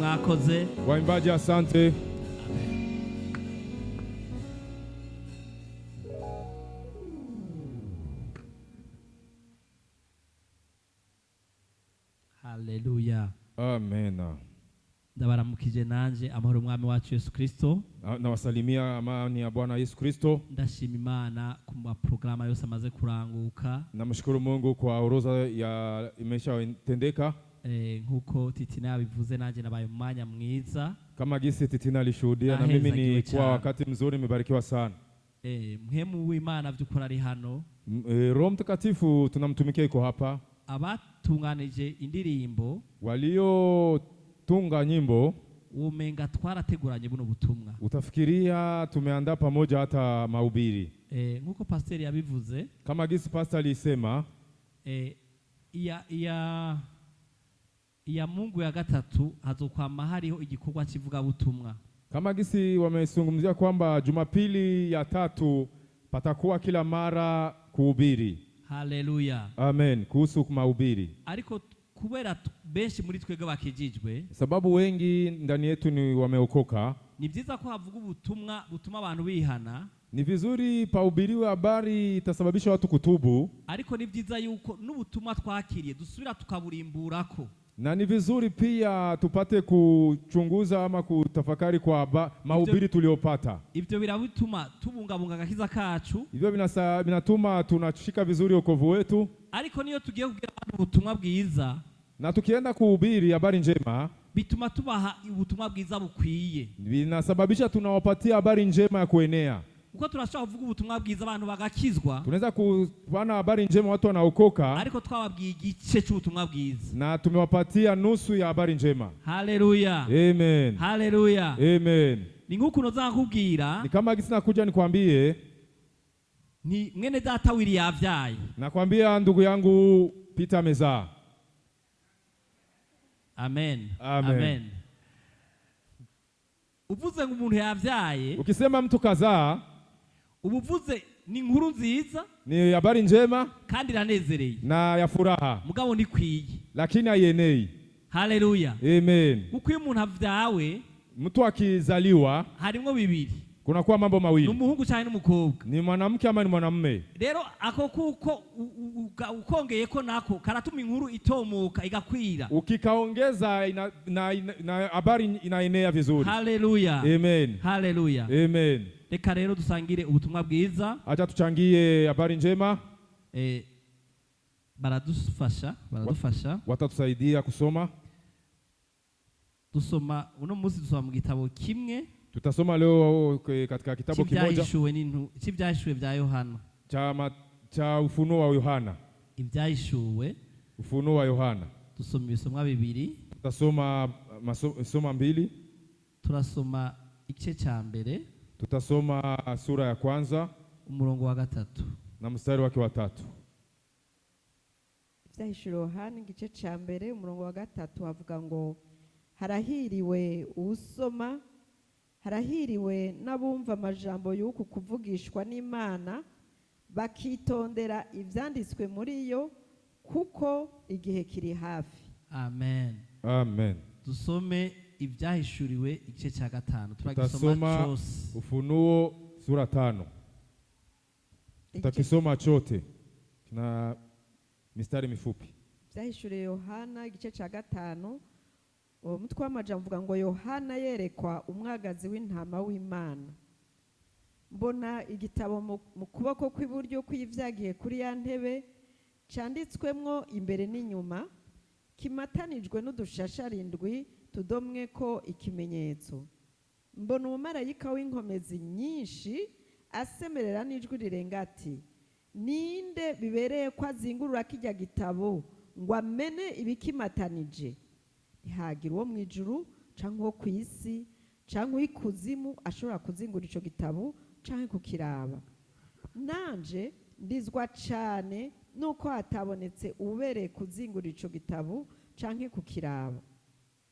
mwakoze. Waimbaji asante. Haleluya. Amen. Ndabaramukije nanje amahoro mwami wacu Yesu Kristo. Nawasalimia amani ya Bwana Yesu Kristo. Ndashima Imana ku programa yose amaze kuranguka. Namshukuru Mungu kwa orodha ya imeshatendeka. Nkuko Titina yabivuze nanje nabaye umwanya mwiza. Kama gisi Titina alishuhudia na mimi ni kwa wakati mzuri, nimebarikiwa sana. Mhemu w'Imana vy'ukuri ari hano. Roho Mtakatifu tunamtumikia iko hapa. Abatunganije indirimbo waliotunga nyimbo umenga twarateguranye buno butumwa. Utafikiria tumeandaa pamoja hata mahubiri. Nkuko pastor yabivuze, kama gisi pastor alisema, ya Mungu ya gatatu hazokwama hariho igikorwa kivuga butumwa. Kama gisi wamezungumzia kwamba Jumapili ya tatu patakuwa kila mara kuhubiri. Haleluya. Amen. Kuhusu mahubiri. Ariko kubera benshi muri twege bakijijwe, sababu wengi ndani yetu ni wameokoka, ni vyiza ko havuga ubutumwa butuma abantu bihana. Ni vizuri pahubiriwe habari itasababisha watu kutubu. Ariko ni vyiza yuko n'ubutumwa twakiriye dusubira tukaburimburako. Na ni vizuri pia tupate kuchunguza ama kutafakari kwa mahubiri tuliopata. Ivyo birabituma tubungabunga agakiza kacu. Ivyo binatuma tunashika vizuri wokovu wetu. Ariko niyo tugiye kugira ubutumwa bwiza, na tukienda kuhubiri habari njema, bituma tubaha ubutumwa bwiza bukwiye. Binasababisha tunawapatia habari njema ya kuenea. Uko turashaka kuvuga ubutumwa bwiza abantu bagakizwa. Tunaweza kupana habari njema watu wanaokoka. Ariko twababwiye igice cy'ubutumwa bwiza. Na tumewapatia nusu ya habari njema. Haleluya. Amen. Haleluya. Amen. Ni nguko noza kubwira. Ni kama gisi nakuja nikwambie. Ni mwene data wili yavyaye. Nakwambia ndugu yangu Peter amezaa. Amen. Amen. Amen. Uvuze ngo umuntu yavyaye. Ukisema mtu kazaa, ubuvuze ni inkuru nziza, ni habari njema kandi iranezereye na ya furaha, mugabo ni kwiye, lakini ayenei. Haleluya. Amen. Uko iyo umuntu avyawe, mtu akizaliwa harimo bibiri, kuna kuwa mambo mawili, ni umuhungu cyane n'umukobwa, ni mwanamke ama ni mwanamume. Rero ako kuko ukongeye ko nako karatuma inkuru itomuka igakwira, ukikaongeza na habari inaenea vizuri. Haleluya. Amen. Haleluya. Amen. Reka rero dusangire ubutumwa bwiza. Acha tuchangie habari njema. Baradufasha. Watatusaidia kusoma. Dusoma uno munsi dusoma mu gitabo kimwe. Tutasoma leo katika kitabu kimoja. Ivyahishwe vya Yohana. Cha Ufunuo wa Yohana. Ivyahishwe. Ufunuo wa Yohana. Dusoma ibisomwa bibiri. Tutasoma soma mbili. Turasoma igice ca mbere. Tutasoma sura ya kwanza umurongo wa gatatu na mstari wake wa 3. Ivyahishwe Yohana igice ca mbere umurongo wa gatatu havuga ngo harahiriwe usoma, harahiriwe n'abumva amajambo y'uku kuvugishwa n'Imana bakitondera ivyanditswe muri yo kuko igihe kiri hafi. Amen. Amen. Dusome ivyahishuriwe igice cya gatanu. Turagisoma cyose. Ufunuo sura 5. Tutakisoma chote na mistari mifupi. Ivyahishuriwe Yohana igice cya gatanu. Umutwe w'amajambo uvuga ngo Yohana yerekwa umwagazi w'intama w'Imana. Mbona igitabo mu kuboko kw'iburyo kw'ivyagiye kuri ya ntebe canditswemwo imbere n'inyuma, kimatanijwe n'udushasharindwi tudomwe ko ikimenyetso. Mbona umumarayika w'inkomezi nyinshi asemerera n'ijwi rirenga ati, ninde bibereye ko azingurura kijya gitabo ngo amene ibikimatanije? Ntihagira uwo mw'ijuru canke uwo kw'isi canke uw'ikuzimu ashobora kuzingura ico gitabo canke kukiraba. Nanje ndizwa cane nuko hatabonetse ubereye kuzingura ico gitabo canke kukiraba.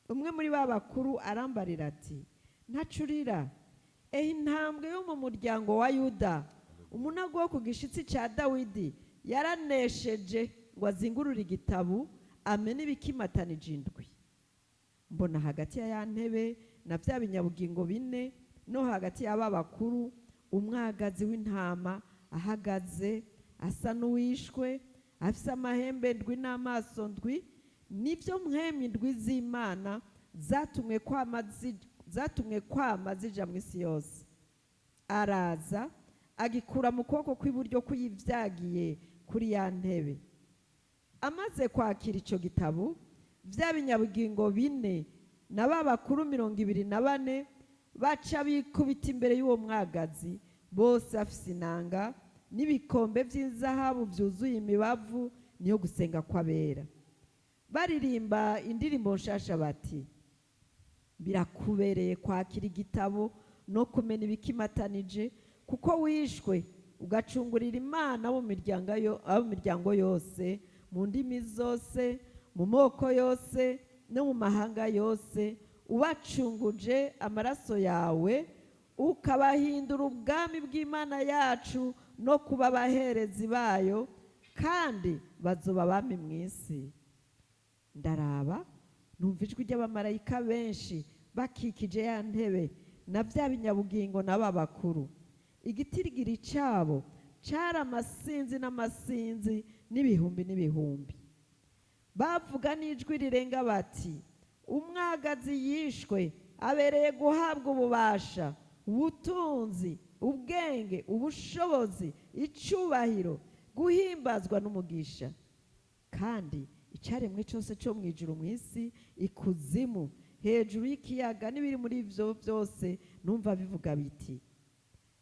Umwe muri ba bakuru arambarira ati, ntacurira, intambwe yo mu muryango wa Yuda, umunago wo ku gishitsi ca Dawidi yaranesheje ngo azingurure igitabo amene ibikimatanije indwi. mbona hagati ya ntebe na bya binyabugingo bine no hagati y'aba bakuru umwagazi w'intama ahagaze asa n'uwishwe, afise amahembe ndwi n'amaso ndwi, nibyo mwemye ndwi z'Imana zatumwe kwama zija mu isi yose. Araza agikura mu kuboko kw'iburyo kuyivyagiye kuri ya ntebe. Amaze kwakira ico gitabo, vya binyabugingo bine na ba bakuru 24 baca bikubita imbere y'uwo mwagazi, bose afise inanga n'ibikombe vy'inzahabu vyuzuye imibavu niyo gusenga kw'abera. Baririmba indirimbo nshasha bati: birakubereye kwakira igitabo no kumena ibikimatanije, kuko wishwe ugacungurira Imana mu miryango yose, mu ndimi zose, mu moko yose no mu mahanga yose, ubacunguje amaraso yawe, ukabahindura ubwami bw'Imana yacu no kuba abaherezi bayo, kandi bazoba abami mu isi. Ndaraba numva ijwi ry'abamarayika benshi bakikije ya ntebe na bya binyabugingo n'aba bakuru. Igitirigiri cyabo cyari amasinzi n'amasinzi n'ibihumbi n'ibihumbi. Bavuga n'ijwi rirenga bati: umwagazi yishwe abereye guhabwa ububasha, ubutunzi, ubwenge, ubushobozi, icubahiro, guhimbazwa n'umugisha. Kandi icyaremwe cyose cyo mu ijuru, mu isi, ikuzimu, hejuru y'ikiyaga n'ibiri muri ibyo byose, numva bivuga biti: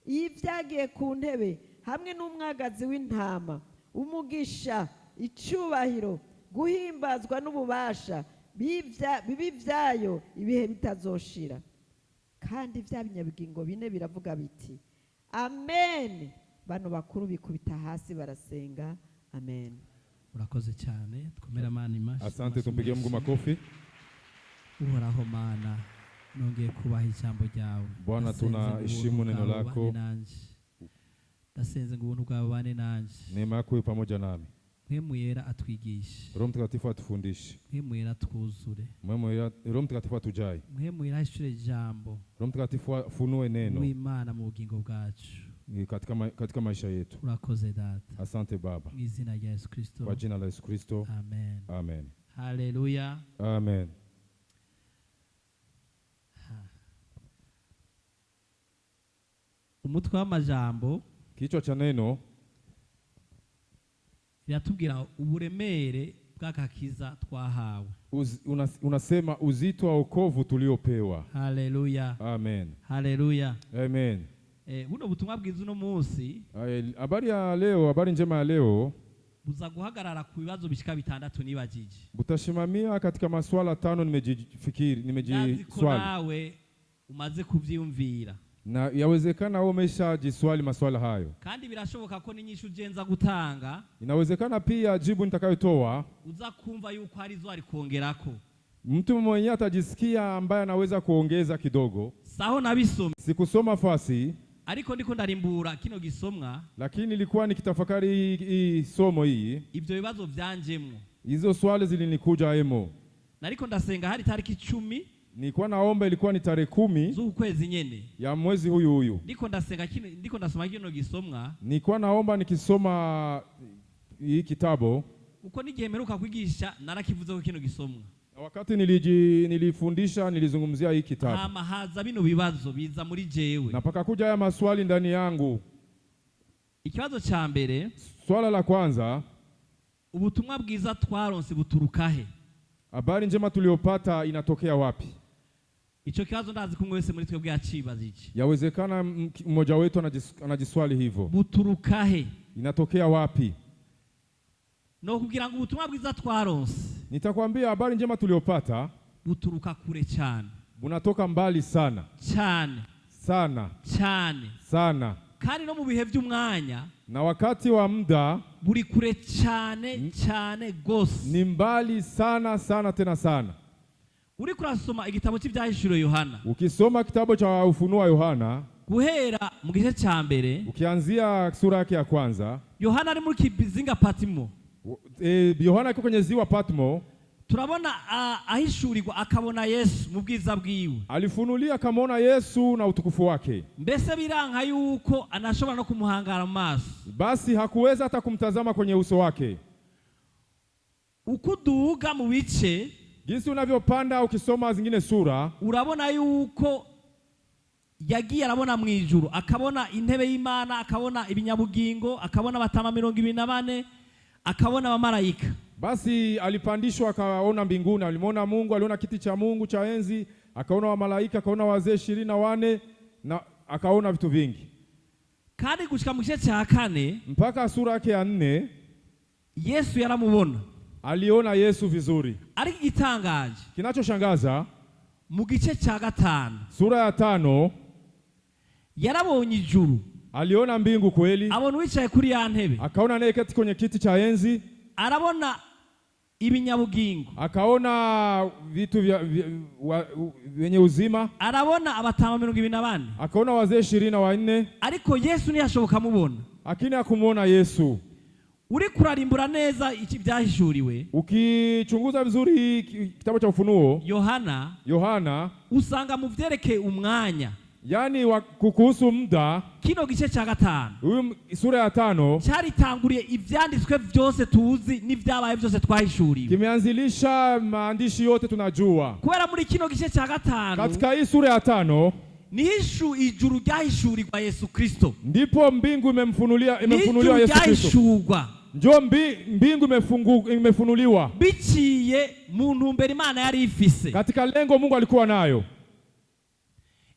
iyo byagiye ku ntebe hamwe n'umwagazi w'intama, umugisha, icubahiro, guhimbazwa n'ububasha bibi byayo ibihe bitazoshira. Kandi bya binyabugingo bine biravuga biti: amen. Bano bakuru bikubita hasi barasenga amen. Urakoze cyane, twemera Mana imashi. Asante, tumpigie Mungu makofi. Uhoraho Mana, nongeye kubaha ijambo ryawe. Bwana, tunaheshimu neno lako. Ndasenze ngo ubuntu bwawe bane nanje. Neema yako iwe pamoja nami. Mpwemu yera atwigishe. Roho Mtakatifu atufundishe. Mpwemu yera twuzure. Roho Mtakatifu atujae. Mpwemu yera ahishure ijambo. Roho Mtakatifu afunue neno w'Imana mu bugingo bwacu katika maisha yetu. Urakoze Data. Asante Baba. Mu izina rya Yesu Kristo. Kwa jina la Yesu Kristo. Amen. Amen. Haleluya. Amen. Umutwe w'amajambo, kichwa cha neno, yatubwira uburemere bw'akakiza twahawe. Unasema uzito wa wokovu tuliopewa. Haleluya. Amen. Haleluya. Amen. Buno butumwa bwiza uno munsi, habari ya leo, habari njema ya leo, buza guhagarara ku bibazo bishika 6 nibajije. Butashimamia katika maswala 5 nimejiswali. Nawe umaze kuvyumvira. Na yawezekana wewe umeshajiswali maswala hayo. Kandi birashoboka ko ninyishu ujenza gutanga. Inawezekana pia jibu nitakayotoa uza kumva yuko hari zo ari kuongerako. Mtu mwenyewe atajisikia ambaye anaweza kuongeza kidogo. Saho nabisoma. Sikusoma fasi. Ariko ndiko ndarimbura kino gisomwa. Lakini nilikuwa nikitafakari hii somo hii. Ibyo bibazo byanjemwo. Hizo swali zilinikuja emo. Nariko ndasenga hari tariki 10. Nilikuwa naomba ilikuwa ni tarehe 10 z'ukwezi nyene ya mwezi huyu. Ndiko ndasoma kino gisomwa. Nilikuwa naomba nikisoma hii kitabu. Uko nigihe meruka kwigisha narakivuze ko kino gisomwa. Wakati nilifundisha nilizungumzia hii kitabu. Haza bino bibazo biza muri jewe. Na paka kuja haya maswali ndani yangu. Ikibazo cha mbere, swala la kwanza, ubutumwa bwiza twaronse buturukahe? Habari njema tuliopata inatokea wapi? Icho kibazo ndazi kumwe wese muri twebwe yacibaza iki. Yawezekana mmoja wetu anajiswali hivyo. Buturukahe? Inatokea wapi? No kugira ngo ubutumwa bwiza twaronse. Nitakwambia habari njema tuliopata buturuka kure cyane. Bunatoka mbali sana. Cyane. Sana. Cyane. Sana. Kandi no mu bihe by'umwanya, na wakati wa muda buri kure cyane cyane gose. Ni mbali sana sana tena sana. Uri kurasoma igitabo cy'Ibyahishuriwe Yohana. Ukisoma kitabu cha Ufunuo wa Yohana, guhera mu gice cya mbere, ukianzia sura yake ya kwanza, Yohana ari muri kibizinga Patmo. Yohana yuko kwenye ziwa Patmo. turabona ahishurirwa akabona Yesu mu bwiza bwiwe. Alifunulia akamwona Yesu na utukufu wake. Mbese biranka yuko anashobora no kumuhangara mu maso. Basi hakuweza hata kumtazama kwenye uso wake. Ukuduga mu bice, jinsi unavyopanda ukisoma zingine sura, urabona yuko yagiye arabona mu ijuru, akabona intebe y'Imana, akabona ibinyabugingo, akabona abatama 24, akabona abamarayika. Basi alipandishwa akaona mbinguni, alimwona Mungu, aliona kiti cha Mungu cha enzi, akaona wamalaika, akaona wazee 24 na akaona vitu vingi. Kandi gushika mu gice cya 4 mpaka sura yake ya 4 Yesu yaramubona. Aliona Yesu vizuri. Ariko igitangaje, kinachoshangaza, mu gice cya 5 sura ya 5 yarabonye ijuru, aliona mbingu kweli, abona wicaye kuri ya ntebe, akaona naye kati kwenye kiti cha enzi, arabona ibinyabugingo, akaona vitu vyenye uzima, arabona abatama 24, akaona wazee 24. Ariko Yesu ntiyashoboka mubona. Lakini akumuona Yesu. Uri kurarimbura neza iki byahishuriwe, ukichunguza vizuri kitabu cha Ufunuo Yohana usanga mu vyerekeye umwanya, yani kuhusu muda. Kino gice cya 5 huyu sura ya 5 cyaritanguriye ivyanditswe byose tuzi n'ivyabaye byose twahishuriwe, kimeanzilisha maandishi yote tunajua. Kubera muri kino gice cya 5, katika hii sura ya 5 nishu ijuru ryahishurirwa Yesu Kristo, ndipo mbingu imefunuliwa Yesu Kristo. Njoo mbingu imefunuliwa biciye mu ntumbero Imana yari ifise, katika lengo Mungu alikuwa nayo.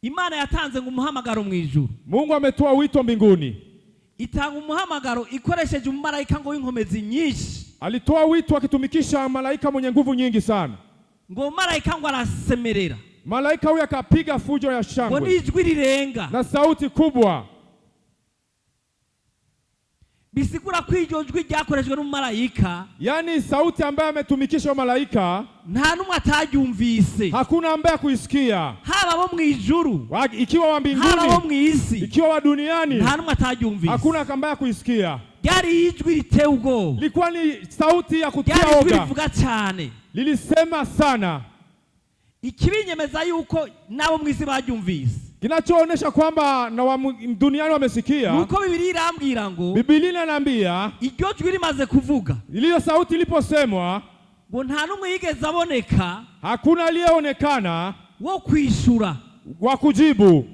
Imana yatanze ngo umuhamagaro mu ijuru. Mungu ametoa wito mbinguni, itanga umuhamagaro ikoresheje umumarayika ngo w'inkomezi nyinshi. Alitoa wito akitumikisha malaika mwenye nguvu nyingi sana, ngo malaika ngo arasemerera. Malaika huyo akapiga fujo ya shangwe, ngo n'ijwi rirenga na sauti kubwa. Bisigura ko iryo jwi ryakoreshejwe n'umumarayika, yani sauti ambaye ametumikisha malaika, nta numwe ataryumvise, hakuna ambaye kuisikia, haba bo mu ijuru, ikiwa wa mbinguni, haba bo mu isi, ikiwa wa duniani, nta numwe ataryumvise, hakuna ambaye kuisikia. Yari ijwi riteye ubwoba, likuwa ni sauti ya kutia oga, yari rivuga cyane, lilisema sana. Ikibinyemeza yuko nabo mu isi baryumvise, kinachoonesha kwamba na wa duniani wamesikia. Nuko Biblia irambwira ngo, Biblia inaniambia iryo jwi rimaze kuvuga, iliyo sauti iliposemwa, ngo nta numwe yigeze aboneka, hakuna aliyeonekana wo kwishura, wa kujibu,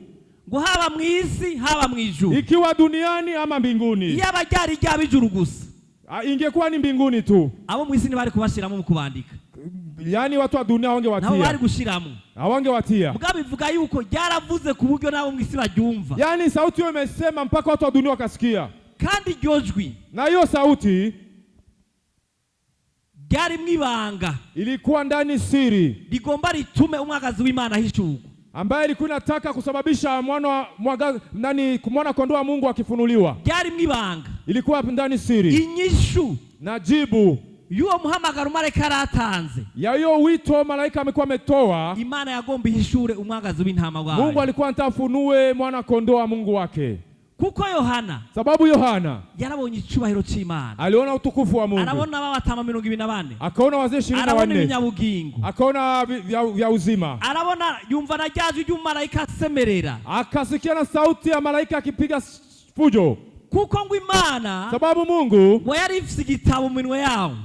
ngo haba mu isi haba mu ijuru, ikiwa duniani ama mbinguni. Yaba ryari ry'abijuru gusa, ingekuwa ni mbinguni tu, abo mu isi ntibari kubashiramo mu kubandika, yani watu wa dunia wangewatia, nabo bari gushiramo, hawangewatia. Mugabe bivuga yuko ryaravuze ku buryo nabo mu isi baryumva, yani sauti hiyo imesema mpaka watu wa dunia wakasikia. Kandi iryo jwi, na hiyo sauti ryari mwibanga, ilikuwa ndani siri, rigomba ritume umwagazi w'Imana ahishurwa, ambaye ilikuwa inataka kusababisha mwana kondoo wa Mungu akifunuliwa. Ryari mwibanga, ilikuwa ndani siri, inyishu na jibu yuwo muhamagaro malaika aratanze, ya hiyo wito malaika amekuwa ametoa. Imana yagomba ihishure umwagazi w'intama wayo. Mungu alikuwa anatafunue mwana kondoo wa Mungu wake. Kuko Yohana, sababu Yohana yarabonye icubahiro c'Imana, aliona utukufu wa Mungu, arabona abatama 24, akaona wazee 24, arabona ibinyabugingo, akaona vya uzima, arabona yumva na ryaje ry'umumarayika asemerera, akasikia na sauti ya malaika akipiga fujo. Kuko ngo Imana, sababu Mungu ngo yari ifise igitabo mu minwe yawo,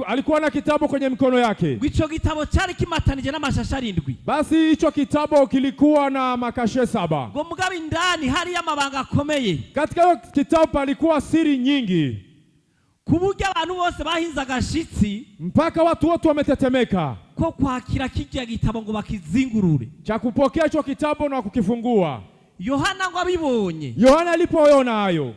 alikuwa na kitabu kwenye mikono yake. Ico gitabo cyari kimatanije n'amashashe 7. Basi hicho kitabu kilikuwa na makashe 7. Ngo mugabe indani hari amabanga akomeye, katika hiyo kitabu palikuwa siri nyingi, kuburyo abantu bose bahinze agashitsi, mpaka watu wote wametetemeka ko kwakira kijya gitabo ngo bakizingurure, cha kupokea hicho kitabu na kukifungua. Yohana ngo abibonye, Yohana alipoona hayo,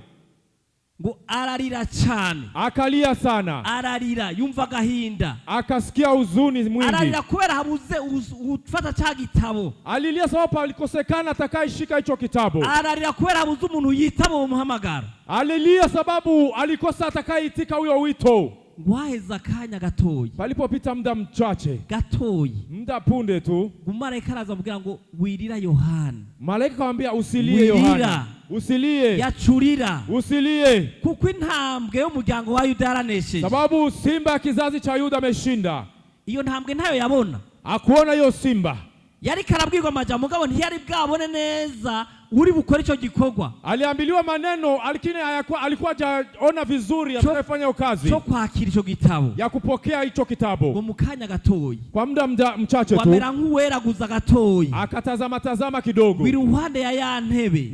ngo ararira cyane, akalia sana, ararira yumva gahinda, akasikia huzuni mwingi, ararira kubera habuze ufata cha gitabo, alilia sababu alikosekana atakayeshika hicho kitabu, ararira kubera habuze umuntu yitaba mu muhamagaro, alilia sababu alikosa atakayitika huyo wito. Ngwaheza akanya gatoyi, palipopita muda mchache, gatoyi, muda punde tu, umumarayika araza amubwira ngo wirira Yohana. Malaika akamwambia usilie Yohana, usilie, yacurira, usilie, kuko intambwe y'umuryango wa Yuda yaranesheje, sababu simba kizazi cha Yuda ameshinda. iyo ntambwe ntayo yabona. Akuona hiyo simba. Yari karabwirwa amajambo mugabo ntiyari bwabone neza uri bukora icyo gikorwa. Aliambiliwa maneno lakini alikuwa hajaona vizuri atakayefanya kazi. Cyo kwakira icyo gitabo. Ya kupokea hicho kitabu. Ngo mukanya gatoyi. Kwa muda mchache tu. Wamera nk'uweraguza gatoyi. Akatazama kidogo. Biruhande ya ntebe.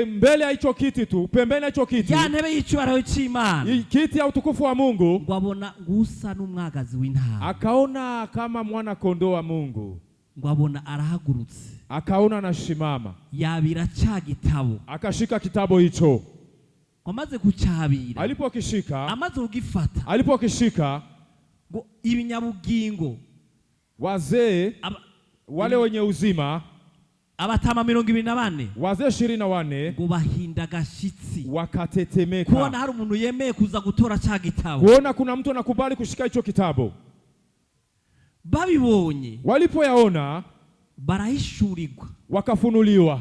Mbele ya hicho kiti tu, pembeni ya hicho kiti. Ya ntebe y'icyubahiro cy'Imana. Kiti ya utukufu wa Mungu. Ngwabona gusa n'umwagazi w'intama. Akaona kama mwana kondoo wa Mungu. Ngwabona arahagurutse. Akaona anashimama. Yabira cha gitabo. Akashika kitabu hicho. Amaze kucyabira. Alipokishika. Amaze kugifata. Alipokishika. Ngo ibinyabugingo. Wazee wale wenye uzima. Abatama 24. Wazee 24. Ngo bahinda gashitsi. Wakatetemeka. Kuona hari umuntu yemeye kuza gutora cha gitabo. Kuona kuna mtu anakubali kushika hicho kitabu. Babibonye. Walipoyaona. Barahishurirwa. Wakafunuliwa.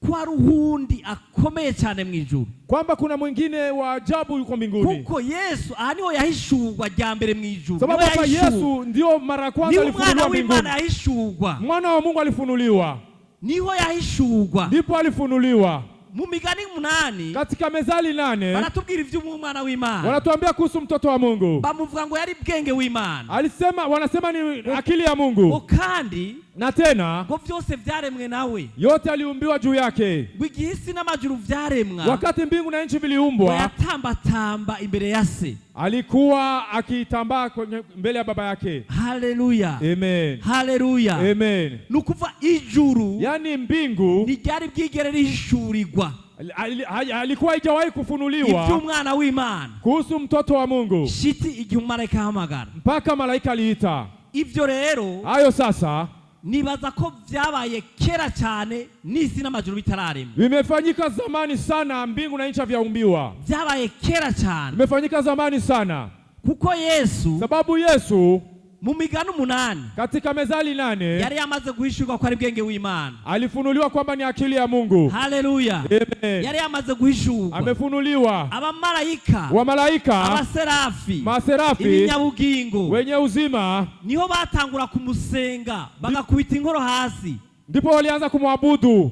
Kwa ruhundi akomeye cyane mu ijuru. Kwamba kuna mwingine wa ajabu yuko mbinguni. Kuko Yesu niho yahishurwa rya mbere mu ijuru. Sababu hapa Yesu ndio mara ya kwanza alifunuliwa mbinguni. Mwana yahishurwa. Mwana wa Mungu alifunuliwa. Niho yahishurwa. Ndipo alifunuliwa. Mu Migani 8. Katika Mezali 8. Baratubwira ivy'umwana w'Imana. Wanatuambia kuhusu mtoto wa Mungu. Bamuvuga ngo yari bwenge w'Imana. Wanasema ni akili ya Mungu. Kandi na tena ngo vyose vyaremwe nawe. Yote aliumbiwa juu yake. Bw'igisi n'amajuru vyaremwa. Wakati mbingu na nchi viliumbwa. Yatamba imbere ya se. Alikuwa akitambaa mbele ya baba yake. Haleluya. Amen. Haleluya. Amen. Nukuva ijuru. Yani mbingu. Ni ryari bwigere rishurirwa. Alikuwa haijawahi kufunuliwa. Ivy'umwana w'Imana. Kuhusu mtoto wa Mungu. Shiti igihe umumarayika ahamagara. Mpaka malaika aliita. Ivyo rero. Hayo sasa. Nibaza ko vyabaye kera cyane n'isi n'amajuru bitararemwa. Vimefanyika zamani sana mbingu na nchi vyaumbiwa. Vyabaye kera cyane. Vimefanyika zamani sana. Kuko Yesu. Sababu Yesu. Mu Migani 8. Katika Mezali 8. Yari yamaze guhishurwa ko ari bwenge w'Imana. Alifunuliwa kwamba ni akili ya Mungu. Haleluya. Amen. Yari yamaze guhishurwa. Amefunuliwa. Abamarayika. Wamalaika. Abaserafi. Maserafi. Ibinyabugingo. Wenye uzima. Niho batangura kumusenga. Bagakubita inkoro hasi. Ndipo walianza kumwabudu.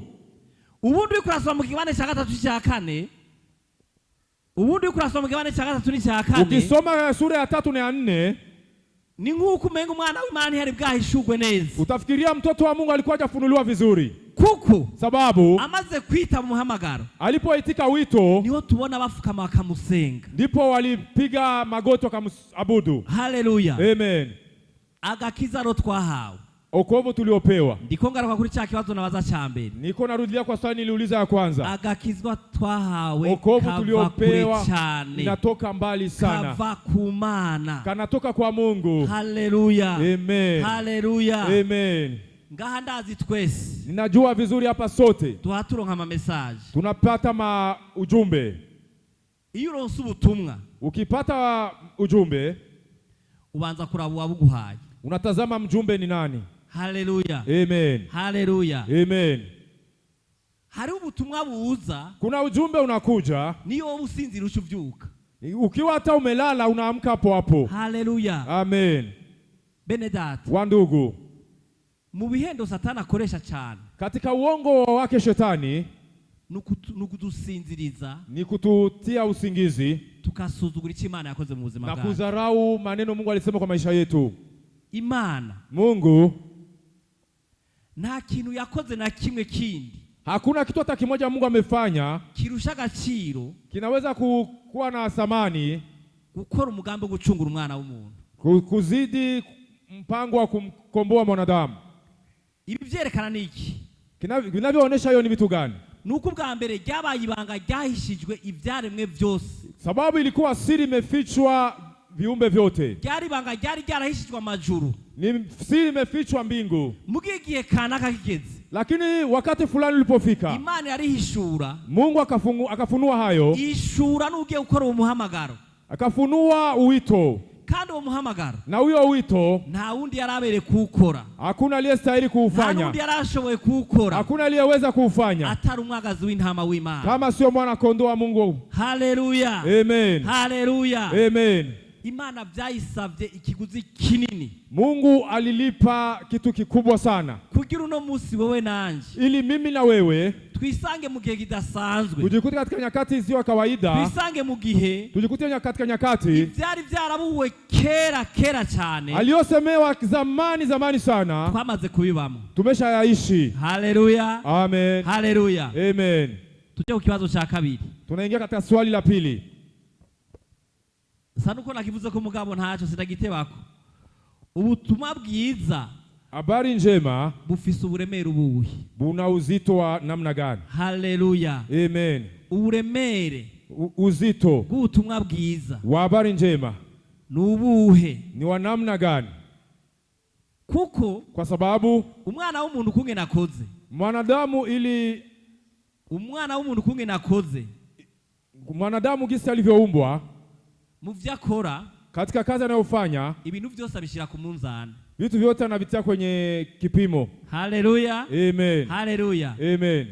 Ubundi uri kurasoma mu kigabane cya 3 cya 4. Ubundi uri kurasoma mu kigabane cya 3 cya 4. Ukisoma sura ya 3 na ya 4. Ni nk'uko umenga umwana w'Imana yari bwahishurwe neza. Utafikiria mtoto wa Mungu alikuwa hajafunuliwa vizuri. Kuko sababu amaze kwita mu muhamagaro. Alipoitika wito. Niho tubona bafukama bakamusenga. Ndipo walipiga magoti wakamuabudu. Haleluya. Amen. Agakiza ro twahawe. Okovu tuliopewa. Ndiko ngaruka kuri cya kibazo nabaza cya mbere. Niko narudia kwa swali niliuliza ya kwanza. Agakizwa twahawe. Okovu tuliopewa inatoka mbali sana. Kava kumana. Kanatoka kwa Mungu. Haleluya. Amen. Haleluya. Amen. Ngaha ndazi twese. Ninajua vizuri hapa sote. Tuhaturonka ama message. Tunapata ujumbe. Iyo uronse ubutumwa. Ukipata ujumbe. Ubanza kuraba wabuguhaye. Unatazama mjumbe ni nani? Haleluya. Amen. Haleluya. Amen. Hari ubutumwa buza. Kuna ujumbe unakuja. Niyo usinzira ushuvyuka. Ukiwa hata umelala unaamka hapo hapo. Haleluya. Amen. Benedat. Wandugu. Mu bihendo Satani akoresha cyane. Katika uongo wake shetani nukudusinziriza. Ni kututia usingizi. Tukasuzugura icyo Imana yakoze mu buzima bwacu. Na kudharau maneno Mungu alisema kwa maisha yetu. Imana. Mungu. Nta kintu yakoze na kimwe kindi. Hakuna kitu hata kimoja Mungu amefanya. Kirusha agaciro. Kinaweza kuwa na thamani. Gukora umugambi wo gucungura umwana w'umuntu. Kuzidi mpango wa kumkomboa mwanadamu. Ibi byerekana niki? Vinavyoonyesha hiyo ni vitu gani? Nuko bwa mbere ryabaye ibanga ryahishijwe ibyaremwe byose. Sababu ilikuwa siri imefichwa viumbe vyote. Ryari ibanga ryari ryarahishijwe amajuru. Ni siri imefichwa mbingu. Mugiye kanaka kigeze. Lakini wakati fulani ulipofika. Imana yarihishura. Mungu akafunua hayo. Ishura nugiye gukora umuhamagaro. Akafunua uwito. Kandi uwo muhamagaro. Na huyo wito. Nta wundi yarabere kuukora. Hakuna aliyestahili kuufanya. Nta wundi yarashoboye kuukora. Hakuna aliyeweza kuufanya. Atari umwagazi w'intama w'Imana. Kama sio mwana kondoo wa Mungu. Haleluya. Amen. Haleluya. Amen. Imana vyayisavye ikiguzi kinini Mungu alilipa kitu kikubwa sana kugira uno musi wewe nanje ili mimi na wewe twisange mu gihe kidasanzwe, tujikute katika nyakati zisizo kawaida, twisange mu gihe tujikute katika nyakati vyari vyarabuwe kera cyane aliyosemewa zamani sana, twamaze kubibamo, tumeshayaishi. Haleluya, Amen. haleluya, Amen. tuje ku kibazo cha kabiri. Tunaingia katika swali la pili. Sana uko nakivuze ko mugabo ntaco sitagitebako. Ubutumwa bwiza, habari njema, bufise uburemere ubuhe? buna uzito wa namna gani? Haleluya, Amen. uburemere Uzito bw'ubutumwa bwiza wa habari njema nubuhe? ni wa namna gani? Kuko Kwa sababu umwana w'umuntu kunge nakoze, umwana w'umuntu kunge nakoze, mwanadamu gisi alivyoumbwa, mu vyakora katika kazi anayofanya, ibintu vyose abishira ku munzani, vitu vyote anavitia kwenye kipimo. Haleluya, Amen. haleluya. Amen.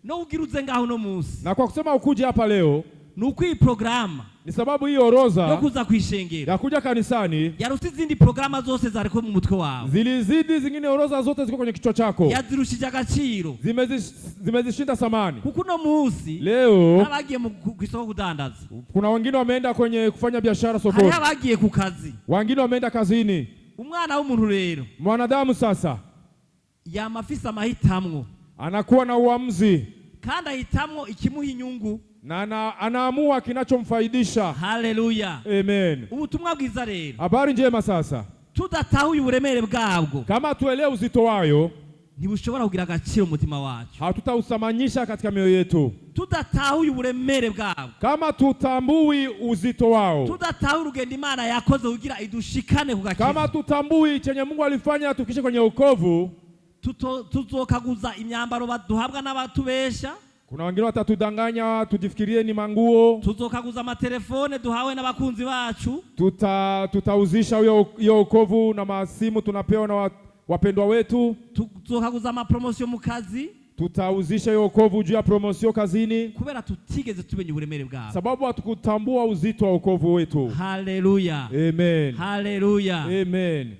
No ugiruze ngaho no musi, Na kwa kusema ukuje hapa leo nuko iyi programa ni sababu hii yo orodha kuza kwishengera ya kuja kanisani yaruta izindi programa zose zariko mu mutwe wawe, zilizidi zingine, orodha zote ziko kwenye kichwa chako, yazirushije agaciro, zimezishinda samani. kuko uno musi Leo abagiye mu kwisoko kudandaza, kuna wengine wameenda kwenye kufanya biashara hari sokoni, abagiye ku kazi, wengine wameenda kazini. umwana w'umuntu rero Mwanadamu sasa yamafisa amahitamwo anakuwa na uamuzi kandi ahitamwo ikimuha inyungu, na anaamua kinachomfaidisha. Haleluya, Amen. ubutumwa bwiza rero, Habari njema sasa, tudatahuye uburemere bwabwo, kama tuelewe uzito wayo, ntibushobora kugira agaciro umutima wacu. hatutausamanyisha katika mioyo yetu. Tudatahuye uburemere bwabwo, Kama tutambui uzito wao, tudatahuye urugendo Imana yakoze kugira idushikane ku kama gakiza, tutambui chenye Mungu alifanya tukishe kwenye wokovu, tuzokaguza imyambaro baduhabwa n'abatubesha, kuna wengine watatudanganya tujifikirie ni manguo, tuzokaguza amatelefone duhawe n'abakunzi bacu, tutauzisha hiyo wokovu na masimu tunapewa na wapendwa wetu, tuzokaguza amapromosiyo mu kazi, tutauzisha hiyo wokovu juu ya promosio kazini, kubera tutigeze tumenya uburemere bwabo, sababu hatukutambua uzito wa wokovu wetu. Haleluya, Amen. haleluya. Amen.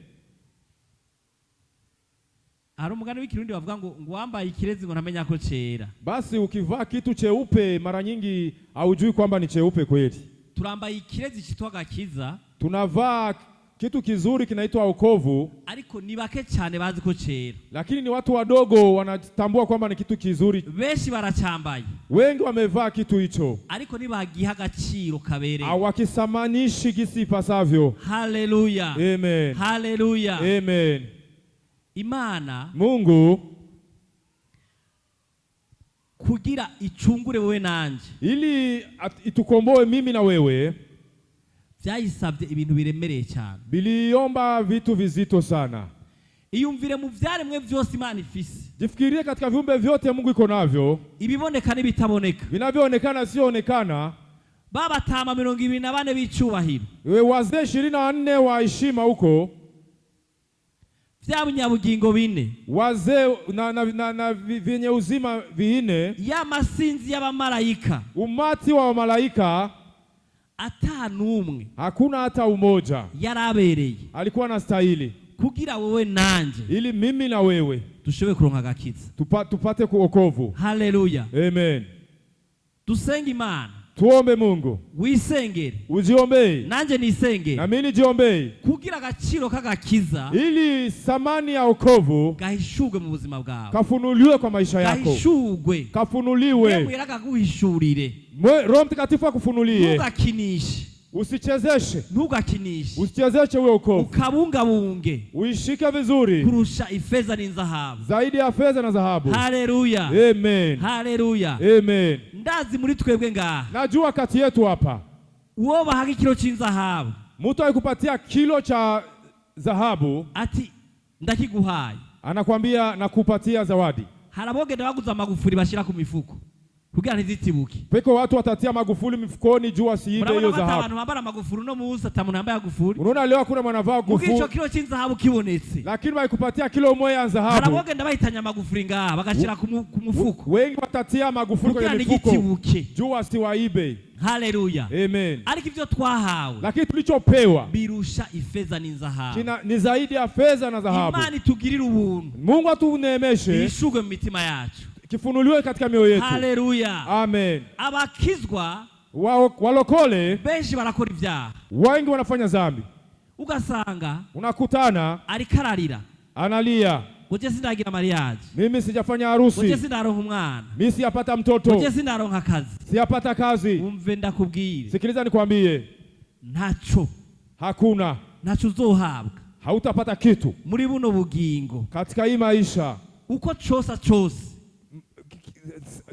Hari umugani w'ikirundi bavuga ngo wambaye ikirezi ngo ntamenya ko cera. Basi ukivaa kitu cheupe mara nyingi haujui kwamba ni cheupe kweli. Turambaye ikirezi cyitwa gakiza, Tunavaa kitu kizuri kinaitwa wokovu, ariko ni bake cyane bazi ko cera. lakini ni watu wadogo wanatambua kwamba ni kitu kizuri. Benshi baracambaye, Wengi wamevaa kitu hicho, ariko nibagiha agaciro kabereye. hawakisamanishi gisi ipasavyo. Haleluya, Amen. haleluya. Amen. Imana Mungu kugira icungure wewe nanje, ili itukomboe mimi na wewe, vyayisavye ibintu biremereye cyane. biliomba vitu vizito sana. Iyumvire mu vyaremwe vyose Imana ifise, Jifikirie katika viumbe vyote Mungu iko navyo, ibiboneka n'ibitaboneka, vinavyoonekana sioonekana, baba tama 24 bicubahiro, wazee 24 wa heshima huko, vya bunyabugingo bine, wazee na vyenye uzima vinne, ya masinzi y'abamarayika, umati wa malaika, atanumwe hakuna hata umoja yarabereye alikuwa anastahili, kugira wewe nanje ili mimi na wewe dushobe kuronka gakiza. tupate kuokovu. Haleluya. Amen. Dusenga Imana, Tuombe Mungu, wisengere ujiombei nanje nisengere, na mimi nijiombei, kugira agaciro k'agakiza ili samani ya wokovu gahishurwe mu buzima bwawe, kafunuliwe kwa maisha yako, gahishurwe, kafunuliwe. yemwera guhishurire, Roho Mtakatifu akufunulie, ntugakinishe, usichezeshe, ntugakinishe, usichezeshe uwe wokovu, ukabungabunge uishike vizuri kurusha ifeza n'inzahabu, zaidi ya fedha na dhahabu. Haleluya, Amen. haleluya. Amen. Ndazi muri twebwe ngaha Najua kati yetu hapa uwo bahaga ikiro c'inzahabu, mtu alikupatia kilo cha dhahabu, ati ndakiguhaye, anakwambia nakupatia zawadi. harabogenda baguza amagufuri bashira ku mifuko, kugira ntizitibuke. Peko watu watatia magufuli mifukoni juu asiibe Murabona hiyo ko ata dhahabu. abantu bambara amagufuri no munsi ata muntu yambaye agufuri. Unaona leo hakuna mwanavaa Mugico gufuli, kilo c'inzahabu kibonetse. lakini baikupatia kilo moja ya dhahabu. Harabogenda bahitanya amagufuri ngaha bagashira ku mufuko. Wengi watatia magufuli kwenye Kugira mifuko ntigitibuke. juu asiwaibe. Haleluya. Amen. Ariko ivyo twahawe Lakini tulichopewa birusha ifeza n'inzahabu. ni zaidi ya fedha na dhahabu. Imana itugirira ubuntu. Mungu atuneemeshe, Ishugwe mu mitima yacu. kifunuliwe katika mioyo yetu. Haleluya. Amen. Abakizwa Walokole benshi barakora ibyaha. wengi wanafanya dhambi. Ugasanga Unakutana ariko ararira. analia, Ngo je sindagira mariage. mimi sijafanya Ngo je harusi, sindaronka umwana. mimi siyapata Ngo mtoto, je sindaronka akazi. siyapata kazi. Umve ndakubwire. Sikiliza nikwambie, Ntaco uzohabwa hautapata kitu muri buno bugingo. katika hii maisha. Uko cosa chose.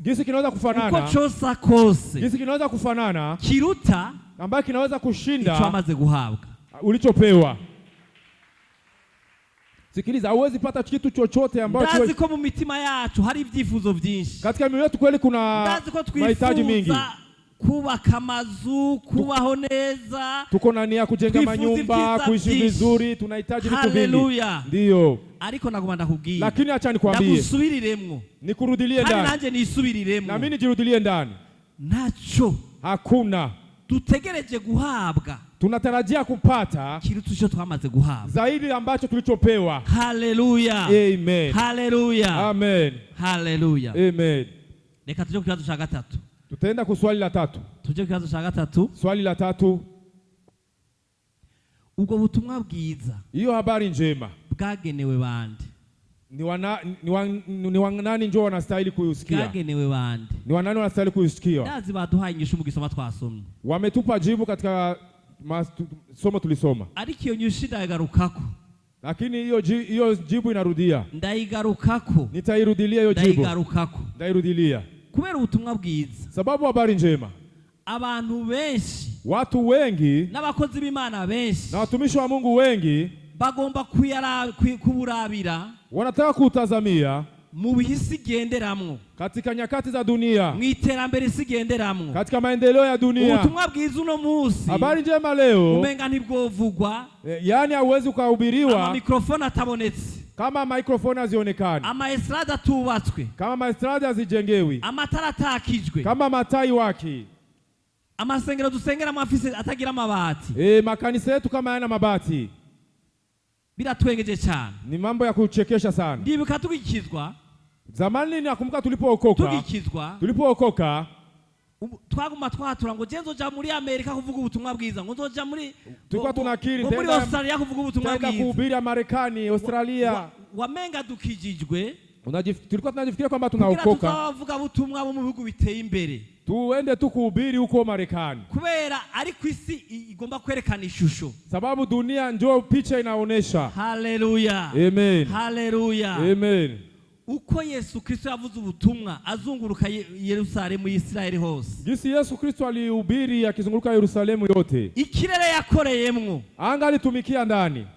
Jinsi kinaweza kufanana, Uko cosa kose. jinsi kinaweza kufanana Kiruta ambayo kinaweza ico kushinda amaze guhabwa. ulichopewa. Sikiliza, hauwezi pata kitu chochote ambacho Ndazi ko mu mitima yacu hari ibyifuzo byinshi. katika mioyo yetu kweli kuna Ndazi ko mahitaji mingi. twifuza kubaka amazu, kubaho neza. Tuko na nia kujenga Twifuza manyumba, ibyiza kuishi byinshi. vizuri, tunahitaji vitu vingi. Haleluya. Ndiyo. Ariko naguma ndakubwira. Lakini acha nikwambie, Ndagusubiriremwo. nikurudilie Kandi ndani. nanje nisubiriremwo. Na mimi nijirudilie ndani. Ntaco Hakuna. dutegereje guhabwa Tunatarajia kupata kiruta ico twamaze guhabwa. zaidi ambacho tulichopewa. Haleluya. Amen. Haleluya. Amen. Haleluya. Amen. Reka tuje ku kibazo ca gatatu. Tutaenda ku swali la tatu. Tuje ku kibazo ca gatatu. Swali la tatu, Ubwo butumwa bwiza hiyo habari njema bwagenewe bande? ni wanani njoo wanastahili kuisikia? Bwagenewe bande? Ni wanani wanastahili kuisikia? Ndazi baduhaye inyishu mu gisoma twasomye. Wametupa jibu katika somo tulisoma. Ariko iyo nyishu ndayigarukako. Lakini hiyo jibu inarudia. Ndayigarukako. Nitairudilia hiyo jibu. Ndayigarukako. Ndairudilia. Kubera ubutumwa bwiza. Sababu habari njema, Abantu benshi, watu wengi n'abakozi b'Imana benshi na watumishi wa Mungu wengi bagomba kuburabira wanataka kutazamia mu bihisi genderamwo, katika nyakati za dunia, mu iterambere sigenderamwo, katika maendeleo ya dunia. ubutumwa bwiza uno munsi Habari njema leo umenga ntibwovugwa, yani hauwezi ukahubiriwa ama mikrofone atabonetse, kama microphone hazionekani, ama estrada atubatswe, kama maestradi hazijengewi, amatara atakijwe, kama matai waki, amasengero dusengeramo afise atagira amabati. makanisa yetu kama yana mabati. Biratwengeje cyane. Ni mambo ya kuchekesha sana. Ndibuka tugikizwa, zamani nakumbuka tulipookoka twaguma twatura ngo jenzo ja muri Amerika kuvuga ubutumwa bwiza, ngo nzoja muri tulikuwa tunakiri muri Australia kuvuga ubutumwa bwiza, tenda kuhubiri Marekani, Australia. Wamenga dukijijwe, tulikuwa tunajifikiria kwamba tunaokoka, tukavuga ubutumwa bo mu bihugu biteye imbere, tuende tukuhubiri huko Marekani, kubera ari ku isi igomba kwerekana ishusho, sababu dunia ndio picha inaonesha. Haleluya. Amen. Haleluya. Amen. Uko Yesu Kristo yavuze ubutumwa azunguruka Yerusalemu, Israeli hose, jinsi Yesu Kristo alihubiri akizunguruka Yerusalemu yote, ikirere yakoreyemwo, anga alitumikia ndani,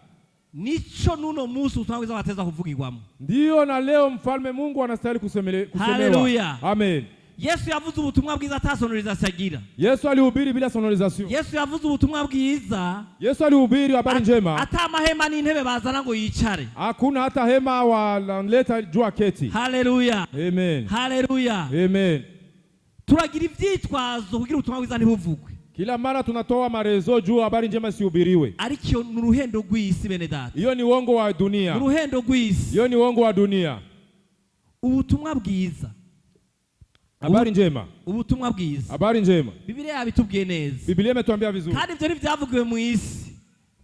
nico nuno musi ubutumwa bwiza bateza kuvugirwamo. Ndiyo na leo mfalme Mungu anastahili kusemewa. Haleluya. Amen. Yesu yavuze ubutumwa bwiza ata sonorization agira. Yesu alihubiri bila sonorization. Yesu yavuze ubutumwa bwiza, Yesu alihubiri habari njema ata mahema n'intebe bazana ngo yicare. Hakuna hata hema wanaleta juu aketi. Haleluya. Amen. Haleluya. Amen. Turagira ivyitwazo kugira ubutumwa bwiza ntibuvugwe. Kila mara tunatoa marezo juu habari njema sihubiriwe. Ariko ni uruhendo rw'isi bene data. Hiyo ni uongo wa dunia. Uruhendo rw'isi. Hiyo ni uongo wa dunia. Ubutumwa bwiza, habari njema, ubutumwa bwiza, habari njema, Biblia yabitubwiye neza. Biblia imetuambia vizuri. Kandi ivyo ntibyavugiwe mu isi.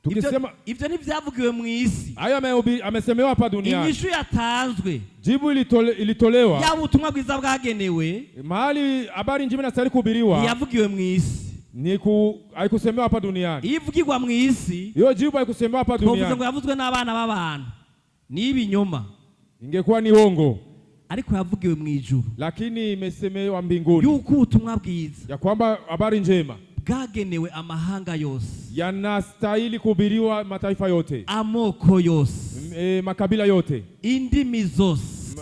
Tukisema ivyo ntibyavugiwe mu isi. Hayo amesemewa hapa duniani. Inyishu yatanzwe, jibu ilitolewa, ya ubutumwa bwiza bwagenewe mahali habari njema inastahili kuhubiriwa, yavugiwe mu isi. Haikusemewa hapa duniani. Ivugirwa mu isi, hiyo jibu haikusemewa hapa duniani. Tuvuze ngo yavuzwe n'abana b'abantu, ni ibinyoma, ingekuwa ni hongo, ariko yavugiwe mu ijuru, lakini imesemewa mbinguni, yuko ubutumwa bwiza ya kwamba habari njema bwagenewe amahanga yose, yanastahili kuhubiriwa mataifa yote, amoko yose, makabila yote, indimi zose,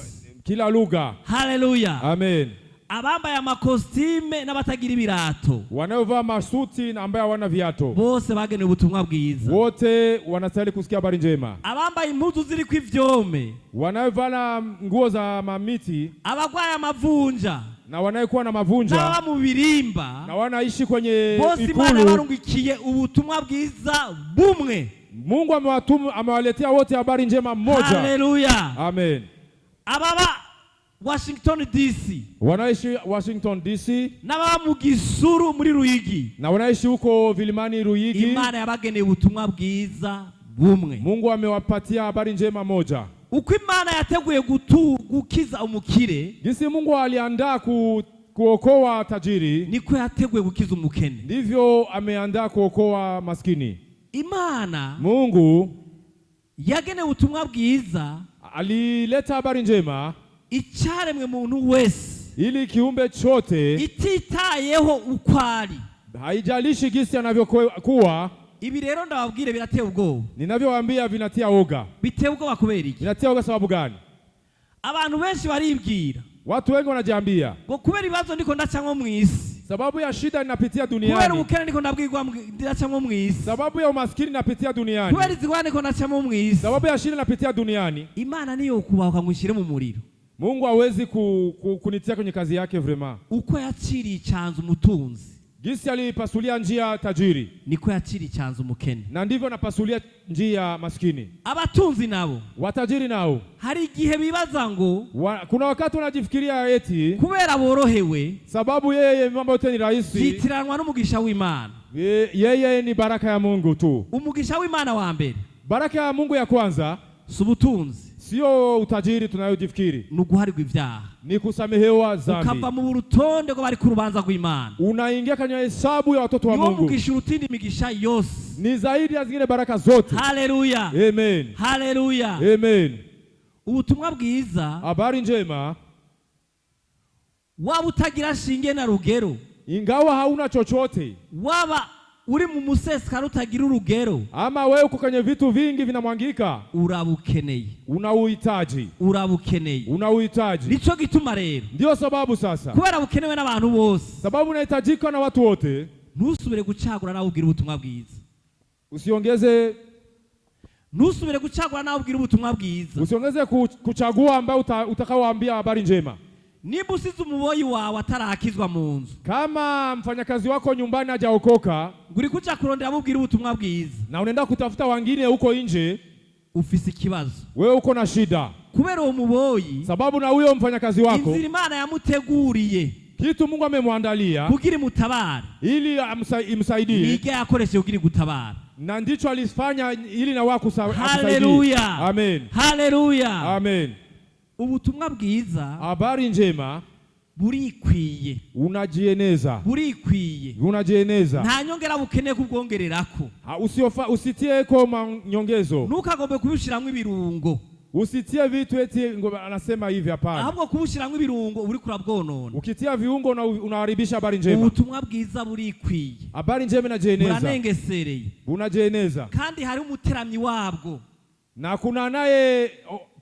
kila lugha. Haleluya. Amen. abambaye amakositime n'abatagira ibirato wanaovaa masuti na ambaye hawana viatu, bose bagenewe ubutumwa bwiza. wote wanastahili kusikia habari njema. Abambaye impuzu ziriko ivyome, Wanaovaa nguo za mamiti, abagwaye amavunja na wanaokuwa na mavunja, n'ababa mu birimba, na wanaishi kwenye bose Imana ikulu, yabarungikiye ubutumwa bwiza bumwe. Mungu amewaletea wote habari njema moja. Haleluya. Amen. Ababa Washington DC, Wanaishi Washington DC, n'ababa mu Gisuru muri Ruyigi, na wanaishi huko vilimani Ruyigi, Imana yabageneye ubutumwa bwiza bumwe. Mungu amewapatia habari njema moja. Uko Imana yateguye gukiza umukire, Jinsi Mungu aliandaa kuokoa tajiri, niko yateguye gukiza umukene. ndivyo ameandaa kuokoa maskini. Imana Mungu yageneye ubutumwa bwiza alileta habari njema icyaremwe muntu wese, ili kiumbe chote, ititayeho ukwari. haijalishi gisi anavyokuwa. Ibi rero ndababwire birateye ubwoba. Ninavyowaambia vinatia oga. Biteye ubwoba kubera iki? Vinatia oga sababu gani? Abantu benshi baribwira Watu wengi wanajiambia, ngo kubera ibibazo ndiko ndacamwo mu isi, sababu ya shida ninapitia kubera duniani, ubukene ndiko ndabwirwa ndacamwo mu isi, sababu ya umaskini ninapitia duniani, kubera izigwane ndiko ndacamwo mu isi, sababu ya shida ninapitia duniani, Imana niyo kubahuka ngo ishire mu muriro. Mungu hawezi kunitia kwenye kazi yake vrema. Uko yaciriye icyanzu umutunzi, Gisi alipasulia njia tajiri, niko yaciriye icyanzu umukene, na ndivyo napasulia njia maskini. abatunzi nabo Watajiri nao hari igihe bibaza ngo kuna wakati wanajifikiria eti kubera borohewe, sababu yeye mambo yote ni rahisi, zitiranwa n'umugisha w'Imana. yeye ni baraka ya Mungu tu. Umugisha w'Imana wa mbere, Baraka ya Mungu ya kwanza si ubutunzi, sio utajiri tunayojifikiri, ni uguharirwa ibyaha, ni kusamehewa dhambi. ukava mu rutonde rwo bari ku rubanza rw'Imana, Unaingia kwenye hesabu ya watoto wa niwo Mungu. mugisha urutindi imigisha yose. Ni zaidi ya zingine baraka zote. Haleluya, Amen. haleluya. Amen. Ubutumwa bwiza, Habari njema, waba utagira shinge na rugero, ingawa hauna chochote, waba uri mu musesekara utagira urugero, ama wewe uko kwenye vitu vingi vinamwangika, urabukeneye, unauhitaji, urabukeneye. unauhitaji. Nico gituma rero, Ndio sababu sasa, kubera bukenewe n'abantu bose, sababu unahitajika na watu wote, ntusubire gucagura nawe ubwira ubutumwa bwiza, usiongeze ntusubire gucagura nawe ubwira ubutumwa bwiza. usiongeze kuchagua ambao utakaoambia habari njema. Niba usize umuboyi wawe atarakizwa mu nzu, Kama mfanyakazi wako nyumbani hajaokoka, uri kuja kurondera mubwira ubutumwa bwiza, na unaenda kutafuta wengine huko nje, ufise ikibazo, wewe uko na shida, kubera uwo muboyi, sababu na huyo mfanyakazi wako inzira Imana yamuteguriye kitu Mungu amemwandalia kugira imutabare, ili imsaidie, nige yakoreshe kugira gutabara, na ndicho alifanya ili na wako akusaidie. Haleluya, Amen. haleluya. Amen. Ubutumwa bwiza Habari njema burikwiye, unajieneza, unajieneza, nta nyongera bukeneye kubwongererako, usitie ko nyongezo, ntukagombe kubishiramwe ibirungo, usitie vitu eti ngo anasema hivi, hapana. ahubwo kubishiramwe ibirungo uri kurabwonona. Ukitia viungo unaharibisha habari njema. Ubutumwa bwiza burikwiye, Habari njema inajieneza, buranengesereye, unajieneza, kandi hari umuteramyi wabwo, na kuna naye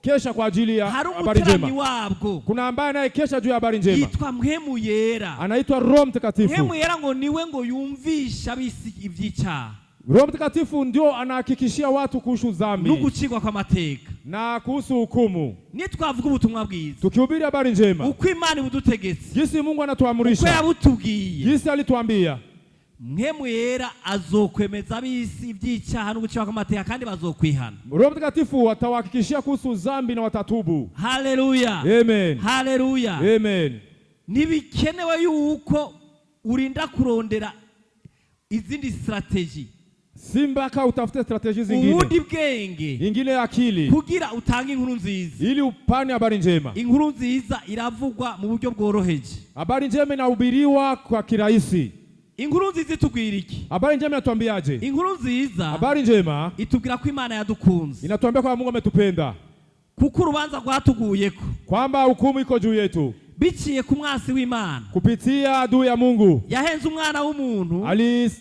kesha kwa ajili ya hari habari umuteramyi njema. wabwo, Kuna ambaye naye kesha juu ya habari njema, yitwa Mpwemu Yera. anaitwa Roho Mtakatifu. Mpwemu Yera ngo niwe ngo yumvisha abisi ivy'icyaha, Roho Mtakatifu ndio anahakikishia watu kuhusu dhambi n'ugucigwa kw'amateka, na kuhusu hukumu. nitwavuga ubutumwa bwiza, Tukihubiri habari njema, uko Imana ibudutegetse, jinsi Mungu uko anatuamrisha, yabutubwiye, jinsi alituambia, Mpwemu Yera azokwemeza abisi ivy'icyaha n'ugucigwa kw'amateka, kandi bazokwihana. Roho Mtakatifu atawahakikishia kuhusu dhambi na watatubu. Haleluya, Amen. haleluya. Amen. Nibikenewe yuko urinda kurondera izindi strategy, Si mpaka utafute strategy ubundi zingine, bwenge, ingine akili, kugira utange inkuru nziza. ili upane habari njema. Inkuru nziza iravugwa mu buryo bworoheje. Habari njema inahubiriwa kwa kirahisi. Inkuru nziza itubwira iki? Habari njema inatuambiaje? Inkuru nziza Habari njema itubwira ko Imana yadukunze, inatuambia kwamba Mungu ametupenda, kuko urubanza rwatuguyeko kwamba hukumu iko juu yetu biciye ku mwasi w'Imana, kupitia adui ya Mungu. yahenze umwana w'umuntu,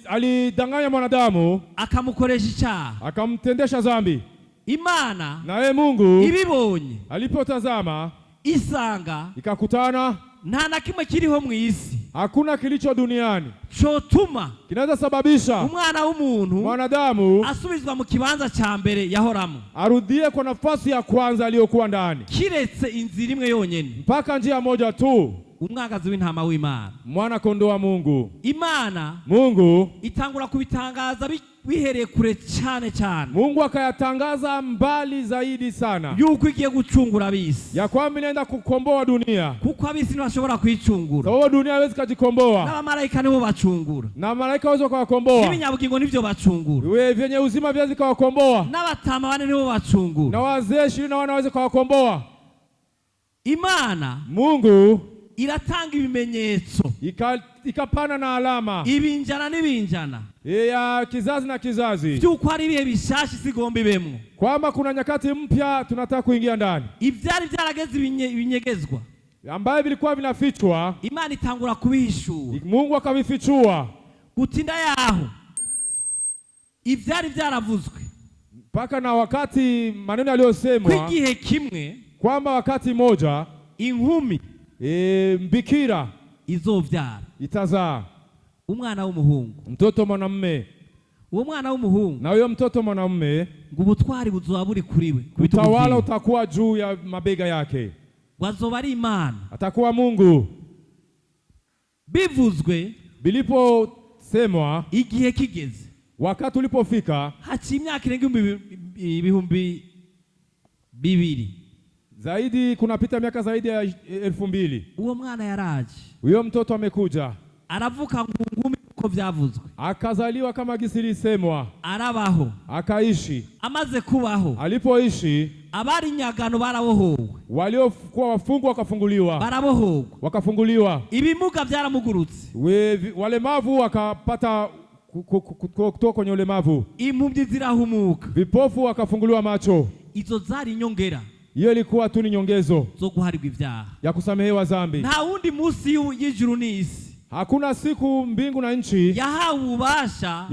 Alidanganya mwanadamu, akamukoresha icyaha. akamtendesha dhambi. Imana Naye Mungu ibibonye, alipotazama, isanga ikakutana nta na kimwe kiriho mu isi hakuna kilicho duniani cotuma kinaweza sababisha umwana w'umuntu mwanadamu asubizwa mu kibanza cya mbere yahoramo, arudie kwa nafasi ya kwanza aliyokuwa ndani, kiretse inzira imwe yonyene, mpaka njia moja tu, umwagazi w'intama w'Imana. mwana kondoo wa Mungu. Imana Mungu itangura kubitangaza bihereye kure cyane cyane, Mungu akayatangaza mbali zaidi sana, yuko igiye gucungura abisi, ya kwamba inaenda kukomboa dunia, kuko abisi ntibashobora kwicungura, sababu dunia haiwezi kujikomboa, n'abamarayika nibo bacungura, na malaika hawezi kuwakomboa, n'ibinyabugingo nivyo bacungura, wewe vyenye uzima viwezi kuwakomboa, n'abatama bane nibo bacungura, na wazee 20 hawezi kuwakomboa. Imana Mungu iratanga ibimenyetso ikapana na alama ibinjana n'ibinjana ya kizazi na kizazi, byuko hari ibihe bishashi sigomba ibemwo, kwamba kuna nyakati mpya tunataka kuingia ndani, ivyari byarageze ibinyegezwa ambaye vilikuwa vinafichwa, Imana itangura kubihishura. Mungu akavifichua. Gutinda yaho ivyari byaravuzwe mpaka na wakati maneno yaliyosemwa kw'igihe kimwe, kwamba wakati moja inkumi mbikira izovyara itazaa umwana w'umuhungu, mtoto mwanamume, uwo mwana w'umuhungu na huyo mtoto mwanamume ngo ubutwari buzoba buri kuriwe, utawala utakuwa juu ya mabega yake, wazoba ari Imana, atakuwa Mungu. bivuzwe Biliposemwa, igihe kigeze, wakati ulipofika, haciye imyaka irenga ibihumbi bibiri, zaidi kunapita miaka zaidi ya 2000, uwo mwana yaraje, huyo mtoto amekuja, aravuka ngungumi uko vyavuzwe, akazaliwa kama gisiri semwa, arabaho, akaishi. amaze kubaho, Alipoishi, abari nyagano barabohowe, waliokuwa wafungwa wakafunguliwa, barabohogwa, wakafunguliwa, ibimuga byaramugurutse, walemavu wakapata kutoka kwenye ulemavu, impumyi zirahumuka, vipofu wakafunguliwa macho. izo zari inyongera, Hiyo ilikuwa tu ni nyongezo zo guharirwa ivyaha, ya kusamehewa dhambi. nta wundi musi y'ijuru n'isi Hakuna siku mbingu na nchi yahawe ububasha,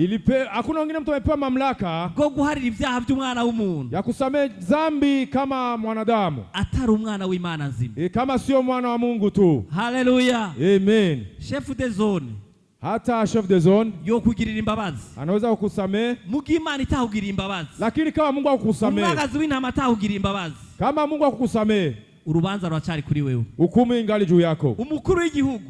hakuna wengine mtu amepewa mamlaka bwo guharira ivyaha by'umwana w'umuntu ya kusamehe dhambi kama mwanadamu, atari umwana w'Imana nzima. kama sio mwana wa Mungu tu. Haleluya. Amen. Chef de zone Hata chef de zone yo kugirira imbabazi, anaweza kukusamehe, mugi Imana itahugirira imbabazi, lakini kama Mungu hakukusamehe, umwagazi w'intama atahugirira imbabazi, kama Mungu hakukusamehe, urubanza rwacari kuri wewe. hukumu ingali juu yako. Umukuru w'igihugu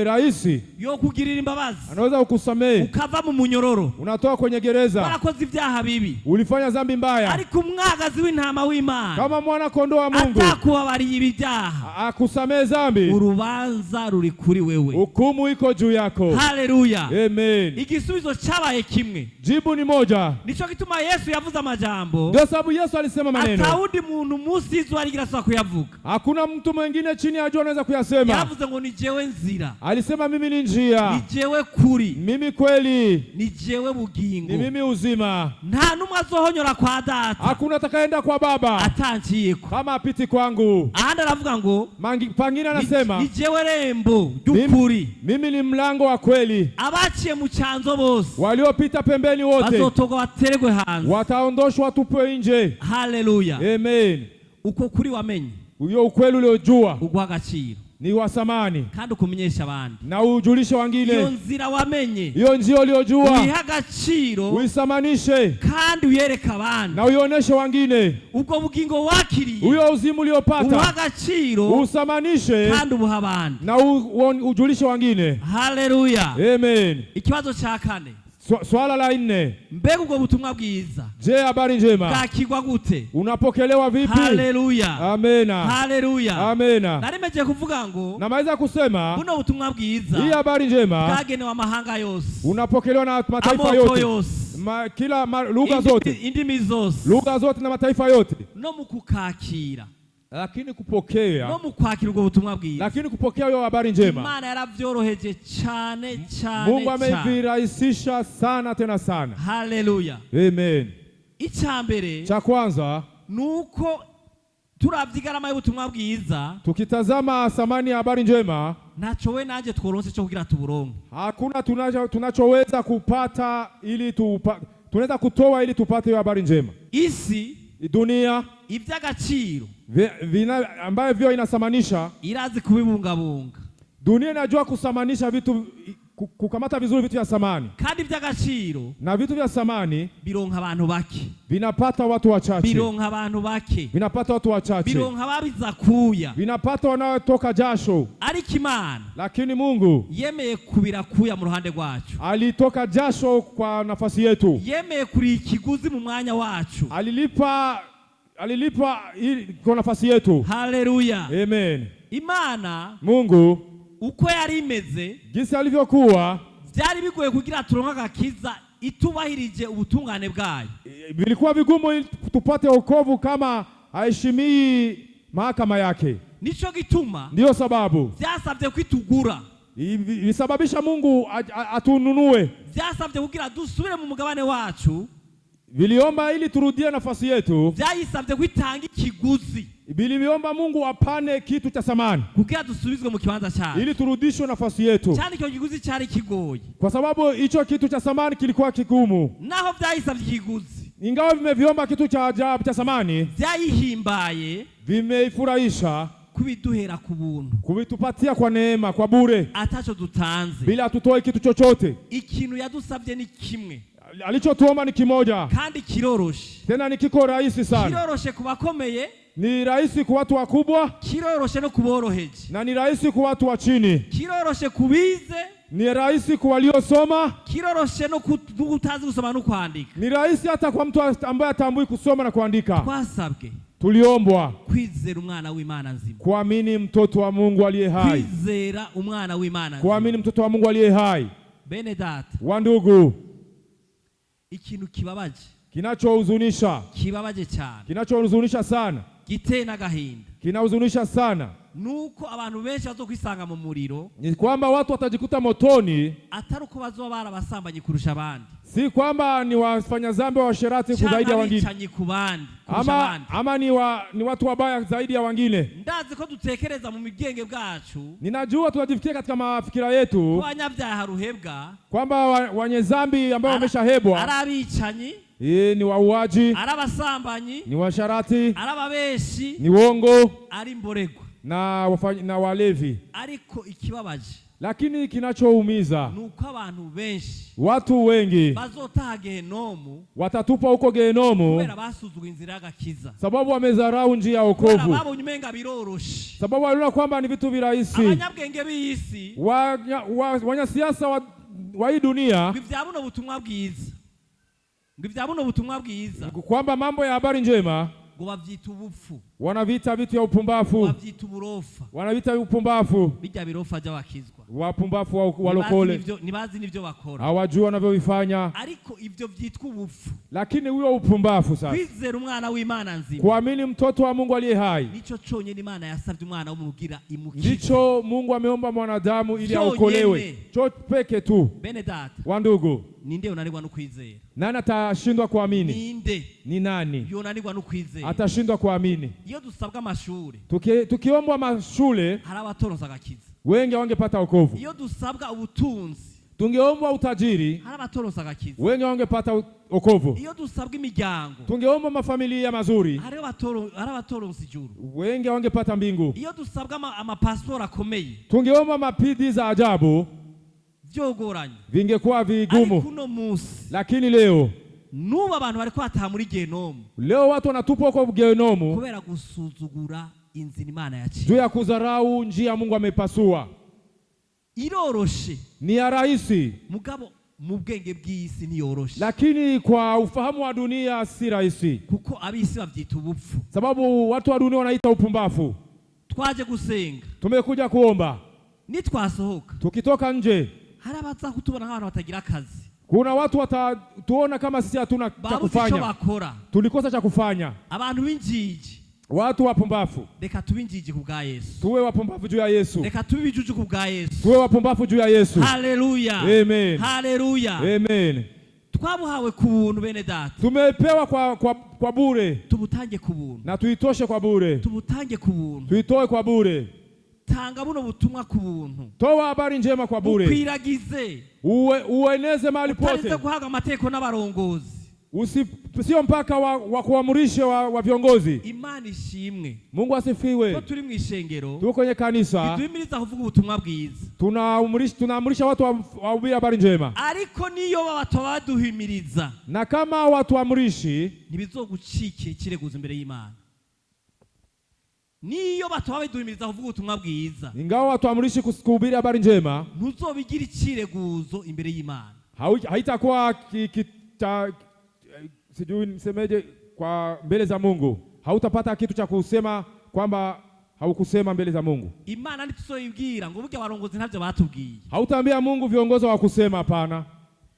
Raisi yo kugirira imbabazi, anaweza kukusamehe, ukava mu munyororo, unatoka kwenye gereza, warakoze ivyaha bibi, ulifanya dhambi mbaya, ariko umwagazi w'intama w'Imana kama mwana kondoo wa Mungu atakubabariye ibyaha, akusamehe dhambi, urubanza ruri kuri wewe. hukumu iko juu yako. Haleluya. Amen. Igisubizo cyabaye kimwe, Jibu ni moja. nico gituma Yesu yavuze amajambo, Ndio sababu Yesu alisema maneno, atawundi muntu munsi y'izuba rigirasaba kuyavuga. hakuna mtu mwingine chini ya jua anaweza kuyasema. Yavuze ngo ni jewe nzira, Alisema mimi ni njia, ni jewe kuri, mimi kweli, ni jewe bugingo, ni mimi uzima. nta numwe azohonyora kwa data, Hakuna atakayeenda kwa Baba atanciyeko. kama apiti kwangu. Ahandi aravuga ngo Pangine anasema ni jewe rembo ry'ukuri, mimi ni mlango wa kweli. abaciye mu cyanzo bose Waliopita pembeni wote bazotoka bateregwe hanze, wataondoshwa, tupwe nje. haleluya. Amen. Uko kuri wamenye, Huyo ukweli uliojua uguha agaciro ni wa samani, kandi ukumenyesha abandi. na ujulishe Iyo wengine. nzira wamenye Hiyo njia uliojua uyiha agaciro uisamanishe, kandi uyereka abandi. na uioneshe wengine. Ubwo bugingo wakiriye Huyo uzimu ubuha uliopata agaciro usamanishe, kandi ubuha abandi. na ujulishe wengine. Haleluya. Amen. Ikibazo cya kane, Swala la 4, mbega ubwo butumwa bwiza je, habari njema bwakirwa gute? unapokelewa vipi? Haleluya. Amena. Haleluya. Amena. Narimeje kuvuga ngo Namaliza kusema buno butumwa bwiza hii habari njema bwagenewe amahanga yose, unapokelewa na mataifa amoko yote, yose, lugha zote, indimi zose, lugha zote na mataifa yote. no mu kukakira, Lakini kupokea, no mu kwakira ubwo butumwa bwiza, lakini kupokea hiyo habari njema, Imana yaravyoroheje cyane cyane. Mungu amevirahisisha sana tena sana. Haleluya. Amen. Icyambere Cha kwanza, nuko turavye igarama y'ubutumwa bwiza, tukitazama thamani ya habari njema, naco we nanje tworonse cyo kugira tuburonke. hakuna tunachoweza kupata ili tunaweza kutoa ili tupate hiyo habari njema. Isi Dunia ivy'agaciro ambavyo inasamanisha. irazi kubibungabunga, Dunia inajua kusamanisha vitu, kukamata vizuri vitu vya samani, kandi by'agaciro na vitu vya samani bironka abantu bake, vinapata watu wachache, bironka abantu bake, vinapata watu wachache, bironka ababiza kuya, vinapata wanaotoka jasho. ariko Imana Lakini Mungu yemeye kubira kuya mu ruhande rwacu, alitoka jasho kwa nafasi yetu, yemeye kuri ikiguzi mu mwanya wacu, alilipa kwa nafasi yetu. haleluya. Amen. Imana Mungu uko yari imeze jinsi alivyokuwa, byari bigoye kugira turonke agakiza itubahirije ubutungane bwayo. vilikuwa vigumu ili tupate wokovu kama haheshimii mahakama yake. Nico gituma Ndiyo sababu byasabye kwitugura, visababisha Mungu atununue, byasabye kugira dusubire mu mugabane wacu, viliomba ili turudie nafasi yetu, byayisabye kwitanga ikiguzi viliomba Mungu apane kitu cha samani kugira dusubizwe mu kibanza cyacu, ili turudishwe nafasi yetu, cyane icyo kiguzi cyari kigoye, kwa sababu hicho kitu cha samani kilikuwa kigumu. naho byayisabye ikiguzi, Ingawa vimeviomba kitu cha ajabu cha samani, byayihimbaye vimeifurahisha kubiduhera ku buntu, kuvitupatia kwa neema, kwa bure, atacho dutanze. bila atutoe kitu chochote. Ikintu yadusabye ni kimwe Alichotuomba ni kimoja, kandi kiroroshe, tena ni kiko rahisi sana. kiroroshe ku bakomeye, Ni rahisi kwa watu wakubwa, kiroroshe no kuboroheje, na ni rahisi kwa watu wa chini. kiroroshe kubize, Ni rahisi kwa waliosoma, kiroroshe no kutazi gusoma no kwandika. ni rahisi hata kwa mtu ambaye atambui kusoma na kuandika. Twasabwe Tuliombwa kwizera umwana w'Imana nzima, kuamini mtoto wa Mungu aliye hai, kwizera umwana w'Imana nzima. kuamini mtoto wa Mungu aliye hai. Bene data, Wa ndugu, ikintu kibabaje, kinachohuzunisha, kibabaje cyane, kinachohuzunisha sana, giteye n'agahinda, kinahuzunisha sana, nuko abantu benshi bazokwisanga mu muriro, ni kwamba watu watajikuta motoni, atari uko bazoba barabasambanye kurusha abandi, si kwamba ni wafanya dhambi wa washerati zaidi ya wengine, abicanyi ku bandi kurusha abandi. ama ni watu wabaya zaidi ya wengine. Ndazi ko dutekereza mu migenge bwacu Ninajua tunajifikia katika mafikira yetu ko abanyabyaha ruhebwa, kwamba wenye dhambi ambao wameshahebwa ari abicanyi, ni wauaji, ari abasambanyi, ni washarati, ari ababeshi, ni wongo ari imboregwa. na walevi. Ariko ikibabaje, Lakini kinachoumiza, nuko abantu benshi watu wengi bazotaha gehenomu watatupa huko gehenomu kubera basuzuguye inzira y'agakiza, sababu wamezarau njia ya kubera wokovu, babonye umenga biroroshe. sababu waliona kwamba ni vitu virahisi. Abanyabwenge b'isi Wanyasiasa wa hii dunia, ngo ibya buno butumwa bwiza, ngo ibya buno butumwa bwiza, kwamba mambo ya habari njema ngo bavyita ubupfu, wanavita vitu ya upumbafu, bavyita uburofa, wanavita upumbafu, bijya birofa by'abakizwa, wapumbafu walokole, nibazi nivyo bakora, hawajua wanavyovifanya. ariko ivyo vyitwa ubupfu. Lakini huyo upumbafu sasa, Kwizera umwana w'Imana nzima, kuamini mtoto wa Mungu aliye hai, nico conyene Imana yasavye umwana w'umugira imukize, ndicho Mungu ameomba mwanadamu ili aokolewe, cho peke tu. Bene data, Wa ndugu, ninde unanirwa no kwizera? nani atashindwa kuamini? Ninde Ni nani yonanirwa no kwizera? atashindwa kuamini? Iyo dusabwa amashuri, Tukiombwa mashule, hari abatoronsa agakiza. wengi wangepata wokovu. Iyo dusabwa ubutunzi, Tungeombwa utajiri, hari abatoronsa agakiza. wengi wangepata wokovu. Iyo dusabwa imiryango, Tungeomba mafamilia mazuri, hari abatoronsa ijuru. wengi wangepata mbingu. Iyo dusabwa amapasiporo akomeye, Tungeomba mapidi za ajabu, vyogoranye, vingekuwa ariko vigumu. uno munsi Lakini leo nubu abantu bariko bataha muri gehenomu watu wanatupwa kwa gehenomu kubera gusuzugura inzira Imana juu yaciye. ya kudharau njia Mungu amepasua. Iroroshe Ni ya rahisi, mugabo mu bwenge bw'isi ntiyoroshe, lakini kwa ufahamu wa dunia si rahisi, kuko ab'isi bavyita ubupfu. sababu watu wa dunia wanaita upumbafu. Twaje gusenga, Tumekuja kuomba, nitwasohoka tukitoka nje hari abaza kutubona nk'abantu batagira akazi, kuna watu watatuona kama sisi hatuna cha babuze ico kufanya, bakora. tulikosa cha kufanya. Abantu b'injiji, Watu wapumbafu, reka tube injiji ku bwa Yesu, tuwe wapumbafu juu ya Yesu, reka tube ibijuju ku bwa Yesu. tuwe wapumbafu juu ya Yesu. Haleluya, Amen. haleluya. Amen. Twabuhawe ku buntu, bene data, Tumepewa kwa bure, tubutange ku buntu, na tuitoshe kwa bure, tubutange ku buntu. tuitoe kwa bure. Tanga buno butumwa ku buntu, Toa habari njema kwa bure, ukwiragize, ueneze mahali utarize pote, guhaga amategeko n'abarongozi. Sio mpaka wa kuamrisha wa viongozi. Imana ishimwe Mungu asifiwe. ko turi mu ishengero Tuko kwenye kanisa duhimiriza kuvuga ubutumwa bwiza, tunaamrisha watu wahubiri habari njema, ariko niyo watu baduhimiriza na kama watu amrishi ntibizogucikira ikireguzo imbere y'Imana. Niyo batu baduhimiriza kuvuga ubutumwa bwiza, ingawa watu amrishi kuhubiri habari njema, ntuzobigira ikireguzo imbere y'Imana. Haitakuwa sijui nisemeje kwa mbele za Mungu. Hautapata kitu cha kusema kwamba haukusema mbele za Mungu. Imana ntituzoyibwira ngo burya abarongozi ntavyo batubwiye. Hautaambia Mungu viongozi wa kusema, hapana.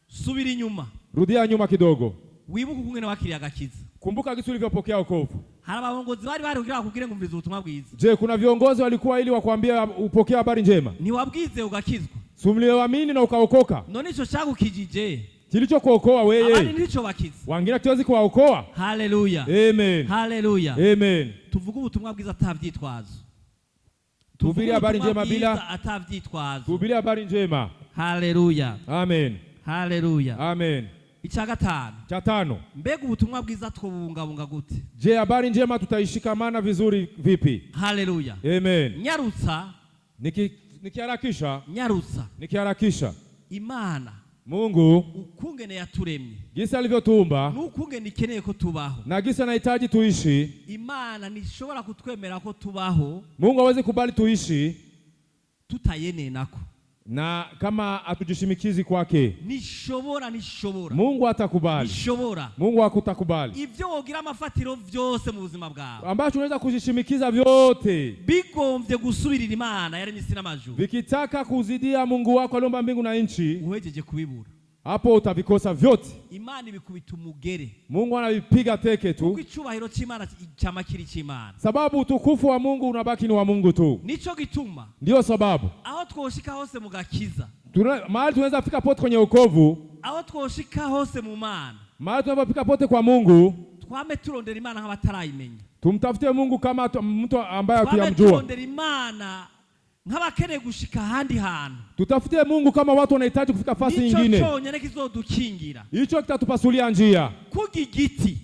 Subira inyuma, rudia nyuma kidogo, wibuke ukungene wakiriye agakiza. Kumbuka kitu ulivyopokea wokovu. Hari abarongozi bari kugira kubwire ngo mvize ubutumwa bwiza. Je, kuna viongozi walikuwa ili wakwambia upokea habari njema? Ntiwabwize ugakizwa. Sumliamini na ukaokoka. None ico cyagukijije Kilichokuokoa wewe, abandi ndico bakiza. Wangine tuwezi kuwaokoa. Haleluya. Amen. Haleluya. Amen. Tuvuga ubutumwa bwiza atavyitwazo. Tuhubiri habari njema bila atavyitwazo. Tuhubiri habari njema. Haleluya. Amen. Haleluya. Amen. Icya gatanu. Cha tano. Mbega ubutumwa bwiza twobungabunga gute? Je, habari njema tutaishikamana vizuri vipi? Haleluya. Amen. Nyarutsa. Nikiharakisha. Imana. Mungu ukungene yaturemye, gisa alivyotuumba, n'ukungene ikeneye ko tubaho, na gisa anahitaji tuishi. Imana nishobora kutwemera ko tubaho. Mungu hawezi kubali tuishi tutayenenako, na kama atujishimikizi kwake. Nishobora Mungu atakubali. Mungu hakutakubali. Ivyo wogira amafatiro vyose mu buzima bwawe, ambacho unaweza kujishimikiza vyote, bigomvye gusubirira Imana yaremye isi n'amajuru, vikitaka kuzidia Mungu wako aliumba mbingu na nchi, uhejeje kubibura, hapo utavikosa vyote. Imana ibikubita umugere, Mungu anavipiga teke tu, kuko icubahiro c'Imana cyamakiri c'Imana, sababu utukufu wa Mungu unabaki ni wa Mungu tu. Nico gituma, ndio sababu aho twoshika hose mu gakiza, mahali tunaweza fika pote kwenye wokovu, aho twoshika hose mu Mana, mahali tunapofika pote kwa Mungu, twame turondera Imana nk'abatarayimenya. Tumtafute Mungu kama mtu ambaye hatujamjua. Twame turondera Imana nk'abakene gushika handi hantu. Tutafute Mungu kama watu wanahitaji kufika fasi nyingine. Nico cyonyene kizodukingira, hicho kitatupasulia njia. Kugigiti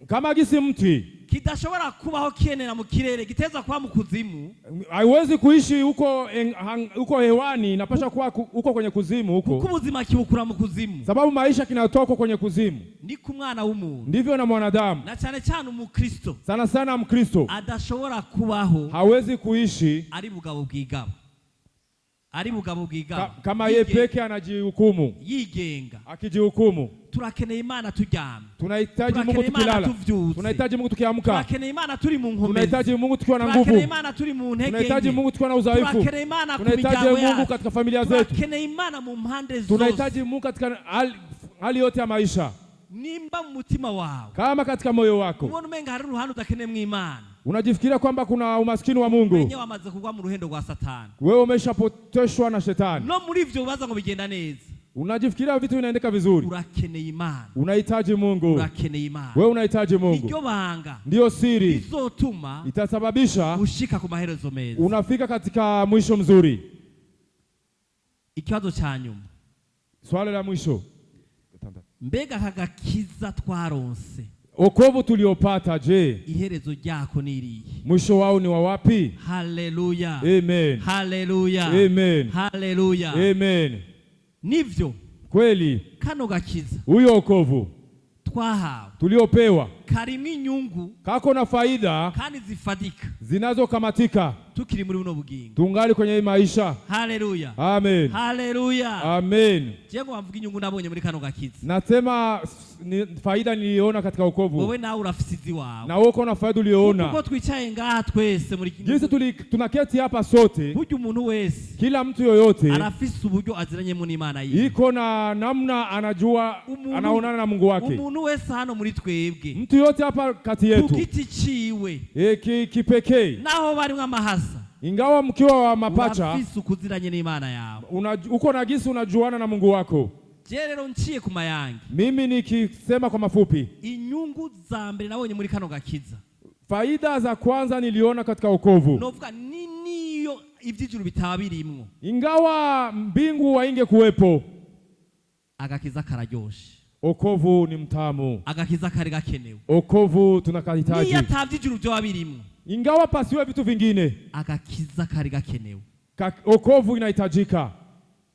kama gisi mti kidashobora kubaho kienera mu kirere, giteza kwa mu kuzimu, haiwezi kuishi huko hewani, inapaswa kuwa huko kwenye kuzimu huko, kuko ubuzima kibukura mu kuzimu, sababu maisha kinatoka kwenye kuzimu. Ni ku mwana w'umuntu, ndivyo na mwanadamu, na cyane cyane umukristo, sana sana Mkristo adashobora kubaho, hawezi kuishi ari bugabo bwigabo, kama yeye peke anajihukumu, yigenga, akijihukumu. Turakeneye Imana turyama, tunahitaji Mungu tukilala, tunahitaji Mungu tukiamka, turakeneye Imana turi mu nkomezi, tunahitaji Mungu tukiwa na nguvu, turakeneye Imana turi mu ntege, tunahitaji Mungu tukiwa na udhaifu, turakeneye Imana tunahitaji Mungu katika familia zetu, turakeneye Imana mu mpande zose, tunahitaji Mungu katika hali yote ya maisha. Nimba mu mutima wawe, kama katika moyo wako ubona umenga hari uruhande udakeneye mu Imana, unajifikiria kwamba kuna umaskini wa Mungu, wenyewe wamaze kugwa mu ruhendo rwa Satani, wewe umeshapoteshwa na Shetani, no muri ivyo ubaza ngo bigenda neza, unajifikiria vitu vinaendeka vizuri. Urakeneye Imana, unahitaji Mungu, urakeneye Imana, wewe unahitaji Mungu. Ndio banga, ndio siri izotuma itasababisha ushika ku maherezo meza, unafika katika mwisho mzuri. Ikibazo cha nyuma, swali la mwisho, mbega kagakiza twaronse, wokovu tuliopata, je, iherezo ryako ni irihe? Mwisho wao ni wa wapi? Haleluya. Amen. Haleluya. Amen. Haleluya. Amen. Nivyo kweli kano gakiza, huyo wokovu twahawe, tuliopewa, karimo inyungu, kako na faida kandi zifadika, zinazokamatika tukiri muri buno bugingo, tungali kwenye maisha. Haleluya. Amen. Haleluya. Amen. Jengo wamvuga inyungu nabonye muri kano gakiza, nasema faida niliona katika wokovu, wewe nawe urafisizi wawe, na wewe uko faida uliona. Kuko twicaye ngaha twese muri jinsi tunaketi hapa sote, burya umuntu wese, kila mtu yoyote arafise uburyo aziranyemo n'Imana yiwe, iko na namna anajua anaonana na Mungu wake. Umuntu wese hano muri twebwe, mtu yote hapa kati yetu, kugiti ciwe kipekee, naho bari mwamahasa, ingawa mkiwa wa mapacha, urafise ukuziranye n'Imana yawe, uko na gisi unajuana na Mungu wako. Je, rero nciye ku mayange, mimi nikisema kwa mafupi, inyungu za mbere nabonye muri kano gakiza, faida za kwanza niliona katika wokovu, novuga niyo ivy'ijuru bitaba birimwo, ingawa mbingu wainge kuwepo, agakiza kararyoshe, Okovu ni mtamu. agakiza kari gakenewe. Okovu tunakahitaji. Niyo atavye ijuru vyo birimwo, Ingawa pasiwe vitu vingine, agakiza kari gakenewe. okovu inahitajika.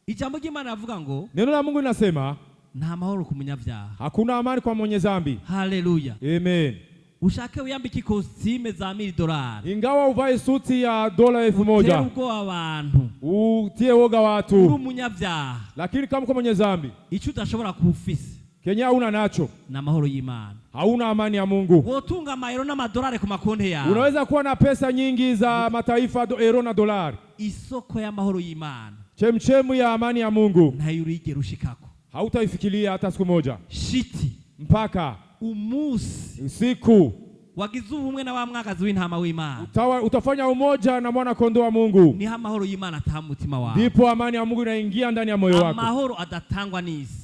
Ijambo ry'Imana ravuga ngo Neno la Mungu linasema nta mahoro ku munyavyaha. hakuna amani kwa mwenye dhambi. Haleluya. Amen. Ushake wiyambike ikositime za $1,000, Ingawa uvae suti ya dola 1,000, utera ubwoba abantu, utie woga uri watu, umunyavyaha, lakini kama uko mwenye dhambi ico udashobora kufise Kenya hauna nacho, na mahoro y'Imana. hauna amani ya Mungu. Wotunga amayero n'amadolari ku makonti yawe, Unaweza kuwa na pesa nyingi za mataifa, euro na dolari, isoko y'amahoro y'Imana chemchemu ya amani ya Mungu ntayo urigera ushikako. hautaifikiria hata siku moja, Shiti mpaka umunsi siku wagize ubumwe na wa mwagazi w'intama w'Imana, utafanya umoja na mwana kondoo wa Mungu, niho amahoro y'Imana ataha mu mutima wawe, ndipo amani ya Mungu inaingia ndani ya moyo wako. amahoro adatangwa n'isi,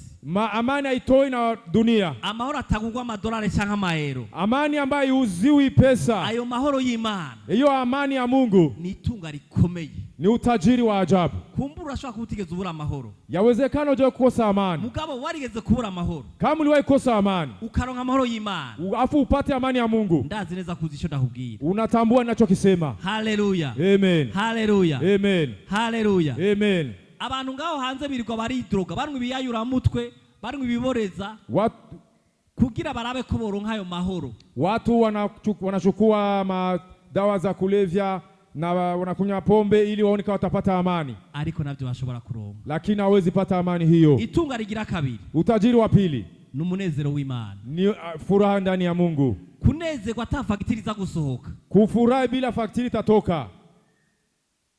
Amani haitoi na dunia, amahoro atagurwa amadolari canke amayero. amani ambayo iuziwi pesa. Ayo mahoro y'Imana Hiyo amani ya Mungu ni itunga rikomeye. ni utajiri wa ajabu. Kumbura urashobora kuba utigeze ubura amahoro, Yawezekana uje kukosa amani. mugabo warigeze kubura amahoro Kama uliwahi kukosa amani ukaronka amahoro y'Imana, afu upate amani ya Mungu, ndazi neza kuzi ico ndakubwira. unatambua ninachokisema. Haleluya, Amen. haleluya, Amen. haleluya. Amen. Abantu ngaho hanze birirwa baridroga, banywa ibiyayuramutwe, banywa ibiboreza kugira barabe ko boronka ayo mahoro. Watu wanachukua madawa za kulevya na wanakunywa pombe ili waone kama watapata amani, ariko navyo bashobora kuronka, lakini hawezi pata amani hiyo. itunga rigira kabiri Utajiri wa pili n'umunezero w'Imana, ni furaha ndani ya Mungu. kunezerwa ata fagitire iza gusohoka, Kufurahi bila faktiri itatoka.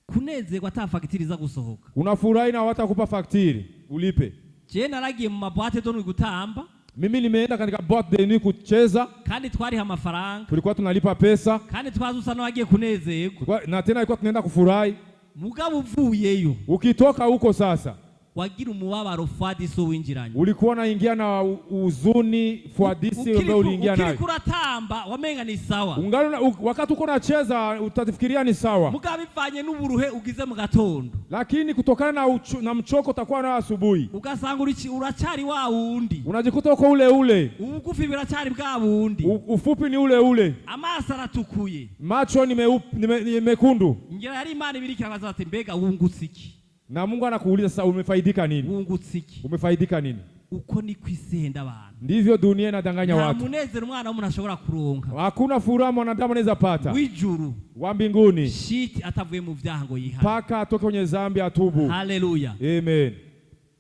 kunezerwa ata fagitire iza gusohoka. Unafurahi na watakupa faktiri ulipe. Je, naragiye mu mabwate donwe gutamba, Mimi nimeenda katika boîte de nuit kucheza, kandi twariha amafaranga, tulikuwa tunalipa pesa, kandi twazusa n'abagiye kunezerwa, na tena ilikuwa tunaenda kufurahi. mugabo uvuyeyo Ukitoka huko sasa, wagira umubabaro fwadisi winjiranye, ulikuwa unaingia na uzuni fwadisi ambayo uliingia nayo. Ukiri kuratamba wamenga ni sawa, Wakati uko unacheza utafikiria ni sawa, mugabo bivanye n'uburuhe ugize mu gatondo, lakini kutokana na mchoko utakuwa nao asubuhi, ugasanga uracari wa wundi, unajikuta uko ule ule, ubugufi biracari bwa wundi, ufupi ni ule ule, amaso aratukuye, macho ni mekundu. ngira yari Imana ibirikira baza ati mbega wungutse iki? Na Mungu anakuuliza sasa, umefaidika nini? Wungutse iki? Umefaidika nini? Uko ni kwisenda abantu. Ndivyo dunia inadanganya Nta watu. munezero umwana w'umuntu ashobora kuronka, Hakuna furaha mwanadamu anaweza pata w'ijuru wa mbinguni shiti atavuye mu vyaha ngo yihane. mpaka atoke kwenye dhambi atubu. Haleluya. Amen.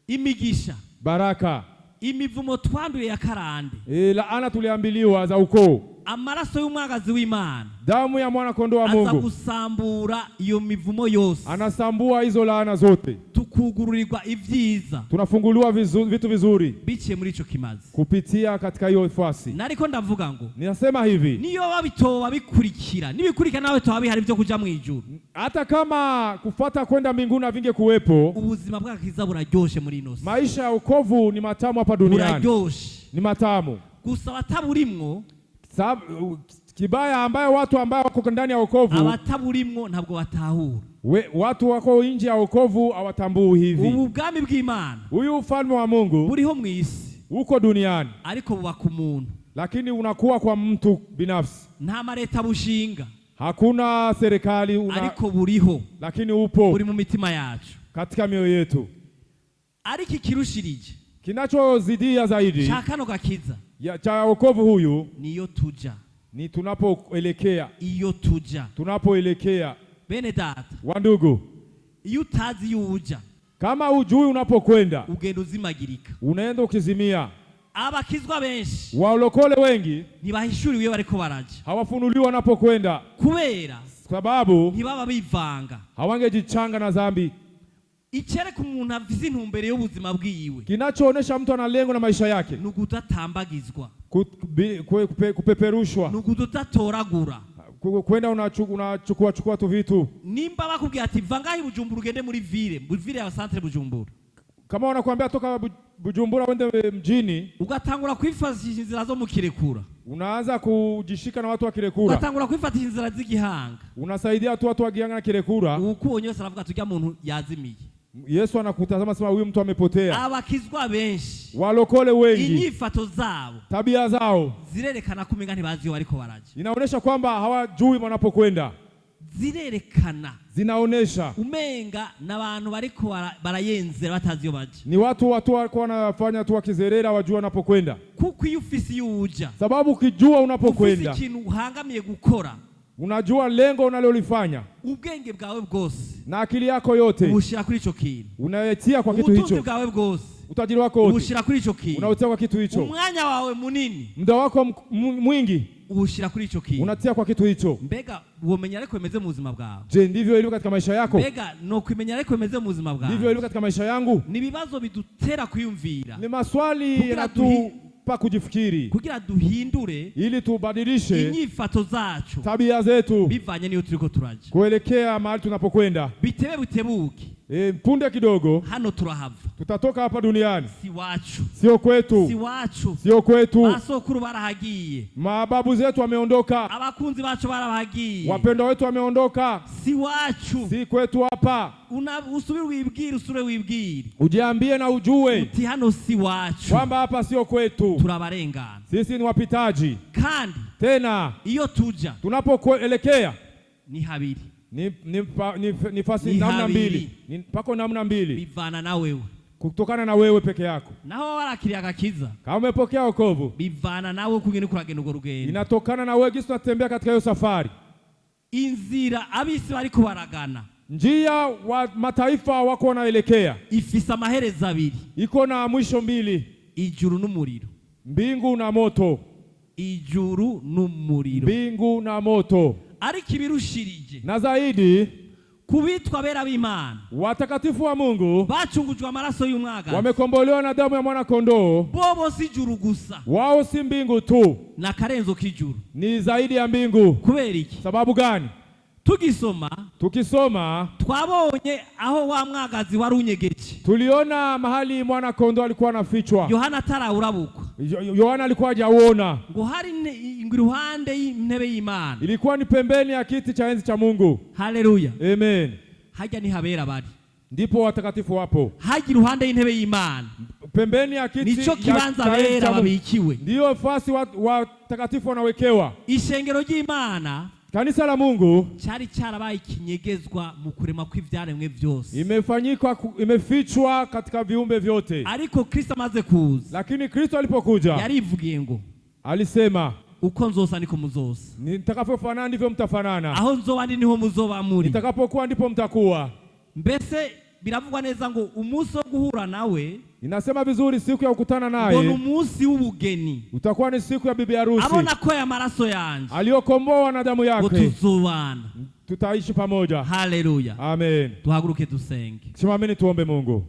Imigisha, Baraka, imivumo twanduye ya karande, laana tuliambiliwa za ukoo, amaraso y'umwagazi w'Imana damu ya mwana kondoo wa aza Mungu gusambura iyo mivumo yose, anasambua hizo laana zote, tukugururirwa ivyiza, tunafunguliwa vitu vizuri biciye muri ico kimazi. kupitia katika hiyo fasi. Nariko ndavuga ngo Ninasema hivi, niyo babitoba bikurikira nibikurikira nawe toba bihari byo kuja mu ijuru, hata kama kufuata kwenda mbinguni avinge kuwepo, ubuzima bw'agakiza buraryoshe muri ino si, maisha ya wokovu ni matamu hapa duniani, buraryoshe, ni matamu. gusa abataburimwo, Kibaya ambayo watu ambao wako ndani ya wokovu, abataburimwo ntabwo batahura. Watu wako nje ya wokovu hawatambui hivi. Ubu bwami bw'Imana, Huyu ufalme wa Mungu buriho mw'isi, uko duniani, ariko buba ku muntu, lakini unakuwa kwa mtu binafsi. nta mareta bushinga, Hakuna serikali ariko buriho, lakini upo buri mu mitima yacu, katika mioyo yetu. ariko ikirushirije Kinachozidia zaidi cha kano gakiza cha wokovu huyu niyo tuja, ni tunapoelekea. iyo tuja. Tunapoelekea, Bene data, wandugu, iyo utazi yuja, kama ujui unapokwenda, ugenda uzimagirika. unaenda ukizimia. Abakizwa benshi Walokole wengi ntibahishuriwe bariko baraja, hawafunuliwa wanapokwenda, kubera sababu ntibaba bivanga. hawangejichanga na dhambi. Icereka umuntu afise intumbero y'ubuzima bwiwe, Kinachoonesha mtu ana lengo na maisha yake, nukudatambagizwa, kupeperushwa, nukudatoragura. kwenda unachukua tu vitu. Nimba bakubwiye ati vangahi Bujumbura ugende muri ville ya centre Bujumbura, Kama wanakuambia toka Bujumbura wende mjini, ugatangura kwifashisha inzira zo mu Kirekura, unaanza kujishika na watu wa Kirekura, ugatangura kwifatisha inzira z'igihanga, unasaidia watu wa Gihanga na Kirekura. ukubonye wese aravuga tujya muntu yazimiye, Yesu anakutazama sema huyu mtu amepotea. Abakizwa benshi, Walokole wengi, inyifato zabo, tabia zao zirerekana ko umenga ntibazi iyo bariko baraje. inaonesha kwamba hawajui wanapokwenda. Zirerekana, Zinaonesha umenga n'abantu bariko barayenzera batazi iyo baje. ni watu walikuwa wanafanya tu wakizerera, wajua wanapokwenda. Kuko iyo ufise iyo uja, Sababu ukijua unapokwenda, ufise ikintu uhangamiye gukora, unajua lengo unalolifanya, ubwenge bwawe bwose na akili yako yote ubushira kuri ico kintu, unayetia kwa kitu ubutunzi hicho, bwawe bwose utajiri wako wote ubushira kuri ico kintu, unaotia kwa kitu hicho, umwanya wawe munini muda wako mwingi ubushira kuri ico kintu, unatia kwa kitu hicho. mbega womenya ariko bimeze mu buzima bwawe? Je, ndivyo ilivyo katika maisha yako? Mbega no kwimenya ariko bimeze mu buzima bwawe? Ndivyo ilivyo katika maisha yangu? Ni bibazo bidutera kuyumvira, Ni maswali Kugira yanatupa kujifikiri, kugira duhindure ili tubadilishe inyifato zacu tabia zetu bivanye niyo turiko turaje. kuelekea mahali tunapokwenda. Bitebe butebuke, Punde kidogo hano turahava, tutatoka hapa duniani, si wacu, sio si kwetu, wacu. sio kwetu. Basokuru barahagiye, Mababu zetu wameondoka, abakunzi bacu barahagiye, wapendwa wetu wameondoka, si wacu. si kwetu hapa. Usubire wibwire, usure wibwire Ujiambie na ujue uti hano si wacu, kwamba hapa sio kwetu, turabarengana. sisi ni wapitaji. Kandi Tena iyo tuja tunapoelekea ni habiri, ni fasi Ni namna habiri. mbili, pako namna mbili, bivana na wewe. kutokana na wewe peke yako. Naho warakiriye agakiza, Kama umepokea wokovu, bivana nawe kugenda kuragenda urwo rugendo. inatokana na wewe jinsi unatembea katika hiyo safari. Inzira abisi bariko baragana, Njia wa mataifa wako wanaelekea ifise amaherezo abiri, iko na mwisho mbili, ijuru n'umuriro. mbingu na moto, Ijuru n'umuriro. mbingu na moto. Ariko ibirushirije Na zaidi kubitwa bera b'Imana, watakatifu wa Mungu bacungujwe amaraso y'umwagazi, wamekombolewa na damu ya mwana kondoo. bobo si ijuru gusa, Wao si mbingu tu, na karenzo k'ijuru. ni zaidi ya mbingu. Kubera iki? Sababu gani? Tugisoma Tukisoma twabonye aho wa mwagazi wari unyegeje, tuliona mahali mwana kondoo alikuwa anafichwa. Yohana atarawurabukwa, Yohana alikuwa hajauona. ngo hari iruhande y'intebe y'Imana, Ilikuwa ni pembeni ya kiti cha enzi cha Mungu. haleluya. Amen. Hajya ni habera bari, Ndipo watakatifu wapo hajya iruhande y'intebe y'Imana, pembeni ya kiti nico kibanza cha enzi bera cha Mungu. babikiwe. Ndiyo fasi watakatifu wanawekewa. Ishengero ry'Imana Kanisa la Mungu cyari cyarabaye ikinyegezwa mu kurema kw'ivyaremwe byose, imefichwa katika viumbe vyote. ariko Kristo amaze kuza, Lakini Kristo alipokuja yarivugiye ngo alisema, uko nzosa niko muzosa, nitakapofanana ndivyo mtafanana, aho nzoba ndi niho muzoba muri. nitakapokuwa ndipo mtakuwa. Mbese biravugwa neza ngo umunsi wo guhura nawe Inasema vizuri, siku ya kukutana ngo ni naye umunsi w'ubugeni, utakuwa ni siku ya bibi harusi abona ko ya maraso yanje aliyokomboa na damu ngo yake, tuzobana. tutaishi pamoja. Haleluya. Amen. Tuhaguruke dusenge. Simameni tuombe Mungu.